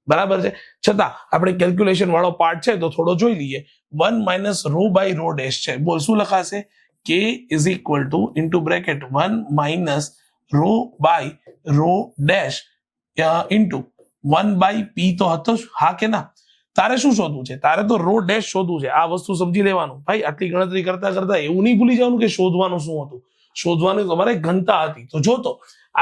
બરાબર છે છતાં આપણે કેલ્ક્યુલેશન વાળો પાર્ટ છે તો થોડો જોઈ લઈએ 1 minus rho by rho dash છે બોલ શું લખાશે K is equal to into bracket 1 minus rho by rho dash into 1/p તો હતો જ, હા કે ના? તારે શું શોધવું છે? તારે તો રો ડેશ શોધવું છે. આ વસ્તુ સમજી લેવાનું ભાઈ. આટલી ગણતરી કરતા કરતા એવું નહીં ભૂલી જવાનું કે શોધવાનું શું હતું. શોધવાનું તમારે ઘનતા હતી. તો જો તો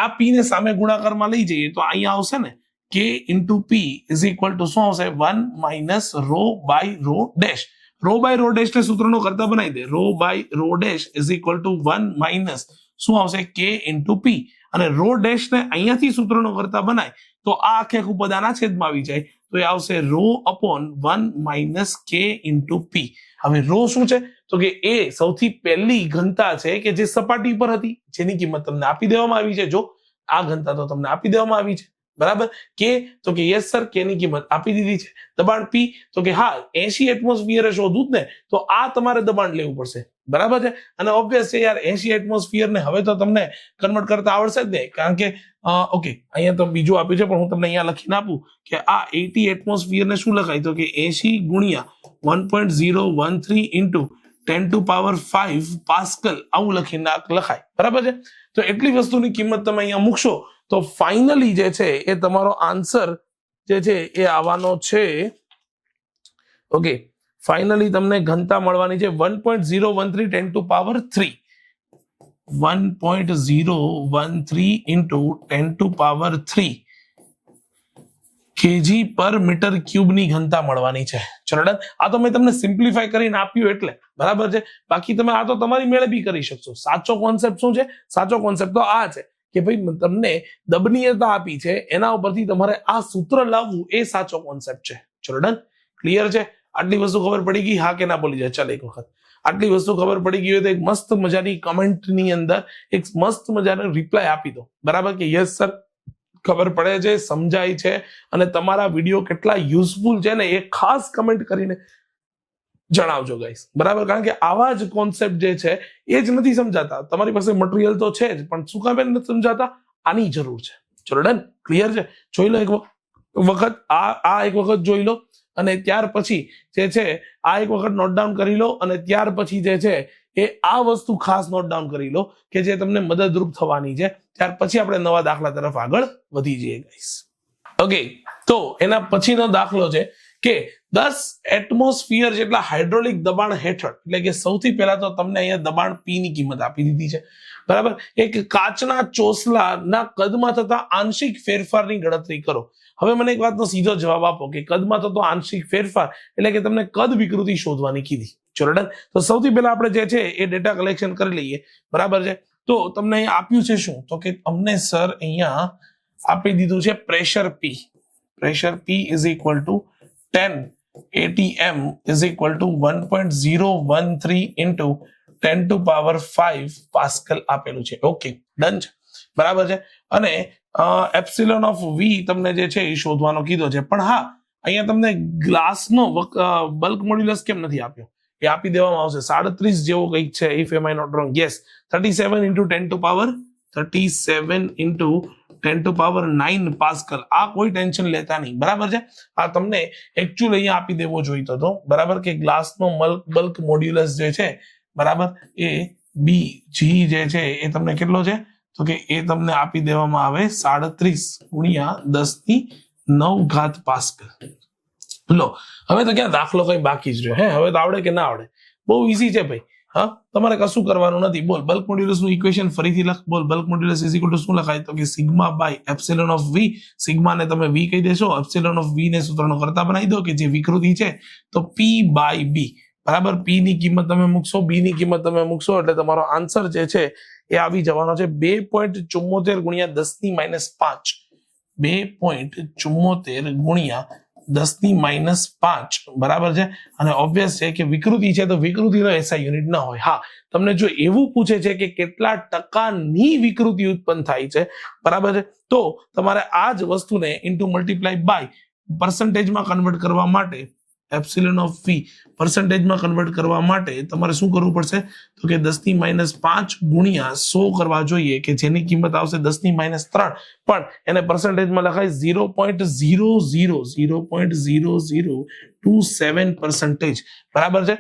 આ p ને સામે ગુણાકારમાં લઈ જઈએ તો અહીંયા આવશે ને k into p is equal to શું આવશે? 1 minus rho by rho dash. Rho by rho dash ને સૂત્રનો કરતા બનાવી દે. Rho by rho dash is equal to 1 minus શું આવશે? k into p. અને રો ડેશ ને અહીંયાથી સૂત્રનો કરતા બનાય તો આ આખે આખું પદ આના છેદમાં આવી જાય તો એ આવશે rho upon 1 minus k into p. હવે રો શું છે? તો કે એ સૌથી પહેલી ઘનતા છે કે જે સપાટી પર હતી, જેની કિંમત તમને આપી દેવામાં આવી છે. જો આ ઘનતા તો તમને આપી દેવામાં આવી છે, બરાબર. કે તો કે યસ સર, કે ની કિંમત આપી દીધી છે. દબાણ p તો કે હા 80 એટમોસ્ફિયર શોધવું જ ને, તો આ તમારે દબાણ લેવું પડશે, બરાબર છે. અને ઓબ્વિયસ છે યાર 80 એટમોસ્ફિયર ને હવે તો તમને કન્વર્ટ કરતા આવડશે જ ને, કારણ કે ઓકે અહીંયા તો બીજું આપ્યું છે પણ હું તમને અહીંયા લખીને આપું કે આ 80 એટમોસ્ફિયર ને શું લખાય? તો કે 80 ગુણ્યા 1.013 ઇન્ટુ 10 to power 5 પાસ્કલ આવું લખીને લખાય, બરાબર છે. તો એટલી વસ્તુની કિંમત તમે અહીંયા મૂકશો તો ફાઇનલી જે છે એ તમારો આન્સર જે છે એ આવવાનો છે. ઓકે, ફાઇનલી તમને ઘનતા મળવાની છે 1.013 10 to power 3. 1.013 into 10 to power 3 kg પર મીટર ક્યુબ ની ઘનતા મળવાની છે. ચલો ડન. આ તો મેં તમને સિમ્પ્લિફાય કરીને આપ્યું એટલે, બરાબર છે. બાકી તમે આ તો તમારી મેળે બી કરી શકશો. સાચો કોન્સેપ્ટ શું છે? સાચો કોન્સેપ્ટ તો આ છે કે ભાઈ તમને દબનીયતા આપી છે, એના ઉપરથી તમારે આ સૂત્ર લાવવું, એ સાચો કોન્સેપ્ટ છે. ચલો ડન, ક્લિયર છે? આટલી વસ્તુ ખબર પડી ગઈ? હા કે ના બોલી જાય? ચાલ એક વખત આટલી વસ્તુ ખબર પડી ગઈ હોય તો એક મસ્ત મજાની કમેન્ટની અંદર એક મસ્ત મજાનો રિપ્લાય આપી દો, બરાબર, કે યસ સર ખબર પડે છે, સમજાય છે અને તમારા વિડીયો કેટલા યુઝફુલ છે ને એ ખાસ કમેન્ટ કરીને જણાવજો ગાઈસ, બરાબર. કારણ કે આવા જ કોન્સેપ્ટ જે છે એ જ નથી સમજાતા. તમારી પાસે મટીરિયલ તો છે જ પણ શું કામ નથી સમજાતા? આની જરૂર છે. ચલો ડન, ક્લિયર છે? જોઈ લો એક વખત આ એક વખત જોઈ લો અને ત્યાર પછી જે છે આ એક વખત નોટ ડાઉન કરી લો અને ત્યાર પછી જે છે એ આ વસ્તુ ખાસ નોટ ડાઉન કરી લો કે જે તમને મદદરૂપ થવાની છે. ત્યાર પછી આપણે નવા દાખલા તરફ આગળ વધી જઈએ ગાઈસ. ઓકે, તો એના પછીનો દાખલો છે કે 10 એટમોસ્ફિયર જેટલા હાઇડ્રોલિક દબાણ હેઠળ, એટલે કે સૌથી પહેલા તો તમને અહીંયા દબાણ p ની કિંમત આપી દીધી છે, બરાબર. એક કાચના ચોસલાના કદમાં થતા આંશિક ફેરફારની ગણતરી કરો. હવે મને એક વાતનો સીધો જવાબ આપો કે કદમાં થતો આંશિક ફેરફાર એટલે કે તમને કદ વિકૃતિ શોધવાની કીધી. ચલો ડન. તો સૌથી પહેલા આપણે જે છે એ ડેટા કલેક્શન કરી લઈએ, બરાબર છે. તો તમને અહીંયા આપ્યું છે શું? તો કે અમને સર અહીંયા આપી દીધું છે pressure p. Pressure p is equal to 10 atm is equal to 1.013 into 10 to power 5 pascal આપેલું છે. ઓકે, ડન છે, બરાબર છે. અને એપ્સિલોન ઓફ v તમને જે છે એ શોધવાનો કીધો છે. પણ હા, અહીંયા તમને ગ્લાસનો બલ્ક મોડ્યુલસ કેમ નથી આપ્યો? એ આપી દેવામાં આવશે. 37 જેવો કંઈક છે, if am I not wrong. Yes, 37 into 10 to power 37 into 10 to power 9 pascal. આ કોઈ ટેન્શન લેતા નહીં, બરાબર છે. આ તમને એકચ્યુઅલી અહીંયા આપી દેવો જોઈતો હતો, બરાબર, કે ગ્લાસનો બલ્ક મોડ્યુલસ જે છે, બરાબર, એ બી જી જે છે એ તમને કેટલો છે? તો કે એ તમને આપી દેવામાં આવે 37 ગુણ્યા 10⁹ પાસ્કલ. લો, હવે તો ક્યાં દાખલો કઈ બાકી જ રહ્યો? હવે તો આવડે કે ના આવડે? બહુ ઈઝી છે ભાઈ. હા, તમારે કશું કરવાનું નથી. બોલ, બલ્ક મોડ્યુલસ નું ઇક્વેશન ફરીથી લખ. બોલ, bulk modulus is equal to શું લખાય? તો કે sigma by epsilon of V. Sigma ને તમે વી કહી દેશો, એપ્સિલોન ઓફ વી ને સૂત્રનો કરતા બનાવી દો કે જે વિકૃતિ છે તો p બાય b, બરાબર. p ની કિંમત તમે મૂકશો, b ની કિંમત તમે મૂકશો એટલે તમારો આન્સર જે છે એ આવી જવાનો છે 2.74 ગુણ્યા 10⁻5. 2.74 ગુણ્યા 10⁻5, બરાબર છે. અને ઓબ્વિયસ છે કે વિકૃતિ છે તો વિકૃતિનો એસઆઈ યુનિટ ના હોય. હા, તમને જો એવું પૂછે છે કે કેટલા ટકાની વિકૃતિ ઉત્પન્ન થાય છે, બરાબર છે, તો તમારે આ જ વસ્તુને ઇન્ટુ મલ્ટીપ્લાય બાય પર્સન્ટેજમાં કન્વર્ટ કરવા માટે, એપ્સિલોન ઓફ v પર્સન્ટેજમાં કન્વર્ટ કરવા માટે તમારે શું કરવું પડશે? તો કે 10⁻5 ગુણ્યા 100 કરવા જોઈએ કે જેની કિંમત આવશે 10⁻3, પણ એને પર્સન્ટેજમાં લખાય 0.0027%, બરાબર છે.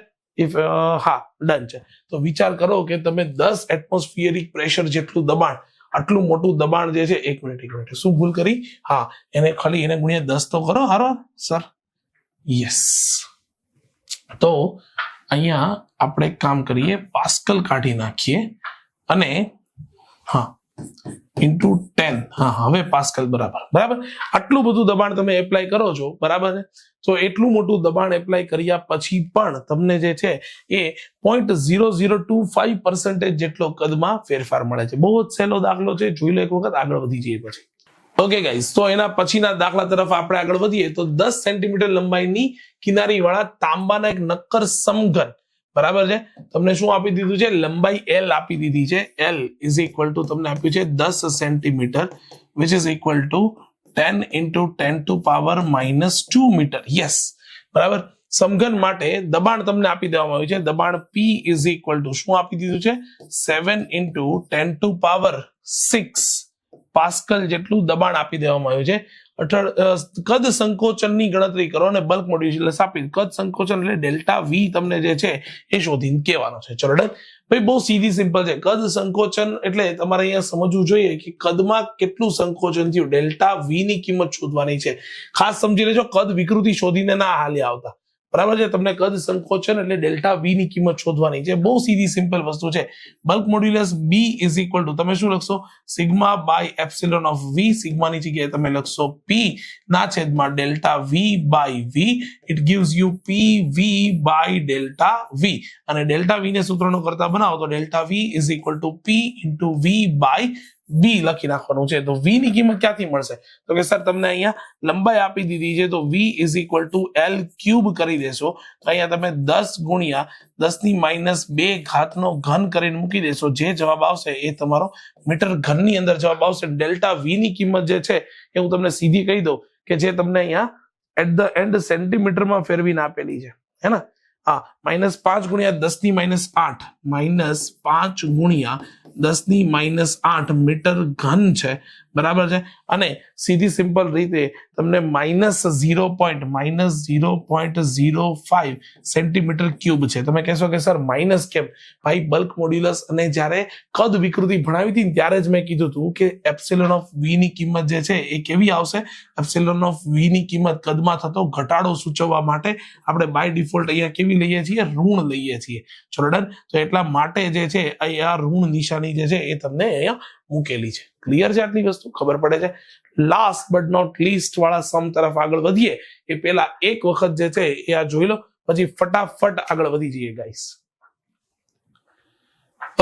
હા, ડન છે. તો વિચાર કરો કે તમે 10 એટમોસ્ફિયરિક પ્રેશર જેટલું દબાણ આટલું મોટું દબાણ જે છે, એક મિનિટ શું ભૂલ કરી, હા એને ખાલી એને ગુણ્યા 10 તો કરો હારો સર, યસ. તો અહીંયા આપણે એક કામ કરીએ, પાસ્કલ કાઢી નાખીએ અને હા ઇન્ટુ 10, હા હવે પાસ્કલ બરાબર. આટલું બધું દબાણ તમે એપ્લાય કરો છો, બરાબર છે. તો એટલું મોટું દબાણ એપ્લાય કર્યા પછી પણ તમને જે છે એ 0.0025% જેટલો કદમાં ફેરફાર મળે છે. બહુ જ સહેલો દાખલો છે, જોઈ લો એક વખત, આગળ વધી જઈએ પછી. ઓકે ગાઈઝ, તો એના પછીના દાખલા તરફ આપણે આગળ વધીએ તો 10 સેન્ટીમીટર લંબાઈની કિનારી વાળા તાંબાના એક નક્કર સમઘન, બરાબર છે, તમને શું આપી દીધું છે, લંબાઈ L આપી દીધી છે. L ઇઝ ઇક્વલ ટુ તમને આપ્યું છે 10 centimetre, which is equal to 10 into 10 to power -2 metre. Yes, બરાબર. સમઘન માટે દબાણ તમને આપી દેવામાં આવ્યું છે, દબાણ P ઇઝ ઇક્વલ ટુ શું આપી દીધું છે, 7 into 10 to power 6 પાસ્કલ જેટલું દબાણ આપી દેવામાં આવ્યું છે. કદ સંકોચનની ગણતરી કરો અને બલ્ક મોડ્યુલસ આપી, કદ સંકોચન એટલે ડેલ્ટા V તમને જે છે એ શોધીને કહેવાનો છે. ચલો ડન ભાઈ, બહુ સીધી સિમ્પલ છે. કદ સંકોચન એટલે તમારે અહીંયા સમજવું જોઈએ કે કદમાં કેટલું સંકોચન થયું, ડેલ્ટા V ની કિંમત શોધવાની છે. ખાસ સમજી લેજો, કદ વિકૃતિ શોધીને ના હાલ્યા આવતા, બરાબર છે. તમને કદ સંકોચન એટલે ડેલ્ટા V ની કિંમત શોધવાની છે. બહુ સીધી સિમ્પલ વસ્તુ છે. Bulk modulus B is equal to તમે શું લખશો, sigma by epsilon of V, સિગ્માની જગ્યાએ તમે લખશો P ના છેદમાં delta V by V. It gives you PV by delta V, અને ડેલ્ટા V ને સૂત્રનો કરતા બનાવો તો delta V is equal to P into V by B લખી નાખવાનું છે. તો V ની કિંમત ક્યાંથી મળશે, તો કે સર તમને અહીંયા લંબાઈ આપી દીધી છે, તો V is equal two L cube કરી દેશો તો અહીંયા તમે 10 ગુણ્યા 10 ની -2 ઘાતનો ઘન કરીને મૂકી દેશો. જે જવાબ આવશે એ તમારો મીટર ઘનની અંદર જવાબ આવશે. ડેલ્ટા V ની કિંમત જે છે એ હું તમને સીધી કહી દઉં કે જે તમને અહીંયા એટ ધ એન્ડ સેન્ટીમીટરમાં ફેરવીને આપેલી છે, હે ને. હા, -5 ગુણ્યા 10 ની -8, -5 ગુણ્યા 10 ની -8 મીટર ઘન છે, બરાબર છે. અને સીધી સિમ્પલ રીતે તમને -0.05 સેન્ટીમીટર ક્યુબ છે. તમે કહેશો કે સર માઇનસ કેમ? ભાઈ, બલ્ક મોડ્યુલસ અને જ્યારે કદ વિકૃતિ ભણાવી હતી ત્યારે જ મેં કીધું હતું કે એપ્સિલોન ઓફ V ની કિંમત જે છે એ કેવી આવશે, એપ્સિલોન ઓફ V ની કિંમત કદમાં થતો ઘટાડો સૂચવવા માટે આપણે બાય ડિફોલ્ટ અહીંયા કેવી લઈએ છીએ, ઋણ લઈએ છીએ. ચલો ડન. તો એટલા માટે જે છે અહીંયા ઋણ નિશાની જે છે એ તમને અહીંયા મૂકેલી છે. ક્લિયર છે? આટલી વસ્તુ ખબર પડે છે. લાસ્ટ બટ નોટ લીસ્ટ વાળા સમ તરફ આગળ વધીએ એ પહેલા એક વખત જે છે એ આ જોઈ લો, પછી ફટાફટ આગળ વધી જઈએ ગાઈસ.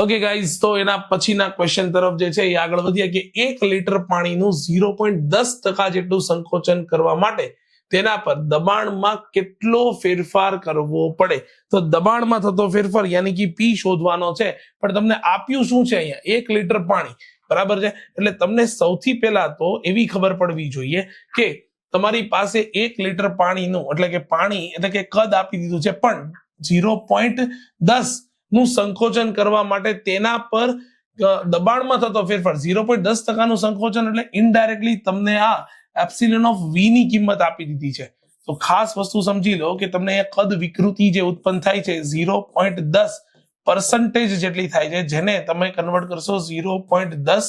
ઓકે ગાઈઝ, તો એના પછીના ક્વેશ્ચન તરફ જે છે એ આગળ વધીએ કે 1 લીટર પાણીનું 0.10% જેટલું સંકોચન કરવા માટે તેના પર દબાણમાં કેટલો ફેરફાર કરવો પડે. તો દબાણમાં થતો ફેરફાર યાની કે P શોધવાનો છે, પણ તમને આપ્યું શું છે અહીંયા, 1 લીટર પાણી, બરાબર છે. એટલે તમને સૌથી પહેલા તો એવી ખબર પડવી જોઈએ કે તમારી પાસે 1 લીટર પાણીનું એટલે કે પાણી એટલે કે કદ આપી દીધું છે, પણ 0.10 નું સંકોચન કરવા માટે તેના પર દબાણમાં થતો ફેરફાર 0.10% નું સંકોચન એટલે ઇનડાયરેક્ટલી તમને આ એપ્સિલોન ઓફ V ની કિંમત આપી દીધી છે. તો ખાસ વસ્તુ સમજી લો કે તમને અહીંયા કદ વિકૃતિ જે ઉત્પન્ન થાય છે 0.10% જેટલી થાય છે, જેને તમે કન્વર્ટ કરશો 0.10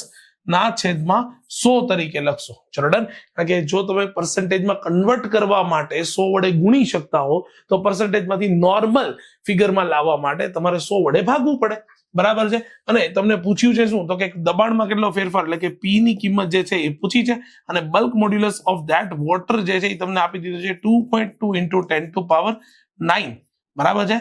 ના છેદમાં 100 તરીકે લખશો. ચલો ડન. કારણ કે જો તમે પર્સન્ટેજમાં કન્વર્ટ કરવા માટે 100 વડે ગુણી શકતા હો તો પર્સન્ટેજમાંથી નોર્મલ ફિગરમાં લાવવા માટે તમારે 100 વડે ભાગવું પડે, બરાબર છે. અને તમને પૂછ્યું છે શું, તો કે દબાણમાં કેટલો ફેરફાર એટલે કે P ની કિંમત જે છે એ પૂછી છે, અને bulk modulus of that water જે છે એ તમને આપી દીધું છે 2.2 into 10 to power 9, બરાબર છે,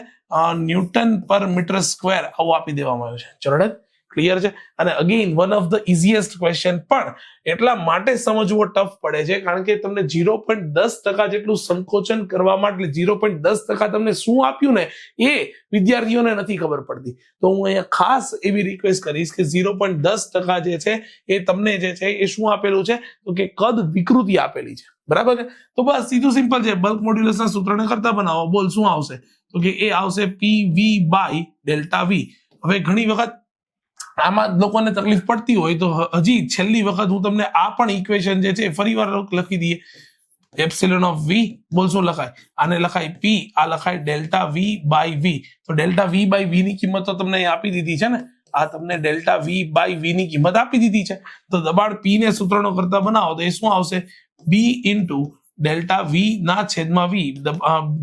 ન્યૂટન પર મીટર સ્ક્વેર આવું આપી દેવામાં આવ્યું છે. ચલો ડન. ક્લિયર છે? અને again one of the easiest question, પણ એટલા માટે સમજવો ટફ પડે છે કારણ કે તમને 0.10% જેટલું સંકોચન કરવા માટે 0.10% તમને શું આપ્યું ને એ વિદ્યાર્થીઓને નથી ખબર પડતી. તો હું અહીંયા ખાસ એવી રિક્વેસ્ટ કરીશ કે 0.10% જે છે એ તમને જે છે એ શું આપેલું છે, તો કે કદ વિકૃતિ આપેલી છે, બરાબર છે. તો બસ સીધું સિમ્પલ છે, બલ્ક મોડ્યુલસના સૂત્રને કરતા બનાવો. બોલ શું આવશે, તો કે એ આવશે PV બાય ડેલ્ટા V. હવે ઘણી વખત આમાં લોકોને તકલીફ પડતી હોય તો હજી છેલ્લી વખત હું તમને આ પણ ઇક્વેશન જે છે ફરીવાર લખી દઈએ. એપ્સિલોન ઓફ V, બોલ શું લખાય, આને લખાય P, આ લખાય ડેલ્ટા V બાય V. તો ડેલ્ટા V બાય V ની કિંમત તો તમને આપી દીધી છે ને, આ તમને ડેલ્ટા વી બાય વી ની કિંમત આપી દીધી છે. તો દબાણ P ને સૂત્રનો કરતા બનાવો તો એ શું આવશે? B ઇન્ટુ ડેલ્ટા વી ના છેદમાં વી.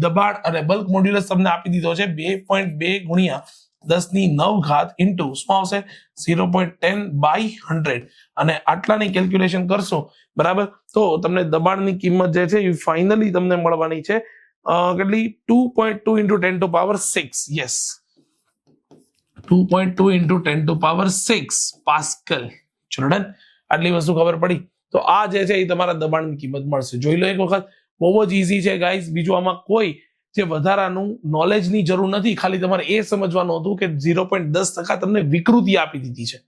દબાણ અને બલ્ક મોડ્યુલસ તમને આપી દીધો છે 2.2 ગુણ્યા 10⁹ ઇન્ટુ શું આવશે? 0.10 બાય 100. અને આટલાની કેલ્ક્યુલેશન કરશો બરાબર, તો તમને દબાણની કિંમત જે છે એ ફાઇનલી તમને મળવાની છે કેટલી? 2.2 ઇન્ટુ 10⁶. Yes, 2.2 into 10⁶ pascal. ચલો ડન. આટલી વસ્તુ ખબર પડી. તો આ જે છે એ તમારા દબાણની કિંમત મળશે. જોઈ લો એક વખત. બહુ જ ઈઝી છે ગાઈઝ. બીજું આમાં કોઈ જે વધારાનું નોલેજની જરૂર નથી. ખાલી તમારે એ સમજવાનું હતું કે 0.10% તમને વિકૃતિ આપી દીધી છે,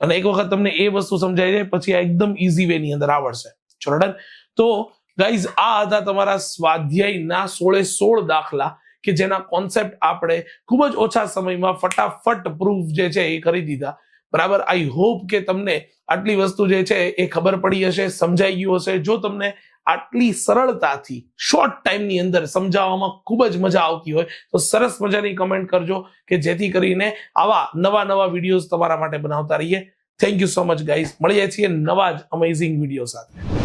અને એક વખત તમને એ વસ્તુ સમજાઈ જાય પછી આ એકદમ ઈઝી વે ની અંદર આવડશે. ચલો ડન. તો ગાઈઝ આ હતા તમારા સ્વાધ્યાયના 16 દાખલા કે જેના કોન્સેપ્ટ આપણે ખૂબ જ ઓછા સમયમાં ફટાફટ પ્રૂફ જે છે એ કરી દીધા. બરાબર. આઈ હોપ કે તમને આટલી વસ્તુ જે છે એ ખબર પડી હશે, સમજાઈ ગયું હશે. જો તમને આટલી સરળતાથી શોર્ટ ટાઈમની અંદર સમજાવવામાં ખૂબ જ મજા આવતી હોય તો સરસ મજાની કમેન્ટ કરજો કે જેથી કરીને આવા નવા વિડીયોઝ તમારા માટે બનાવતા રહીએ. Thank you so much guys. મળીએ છીએ નવા જ અમેઝિંગ વિડીયો સાથે.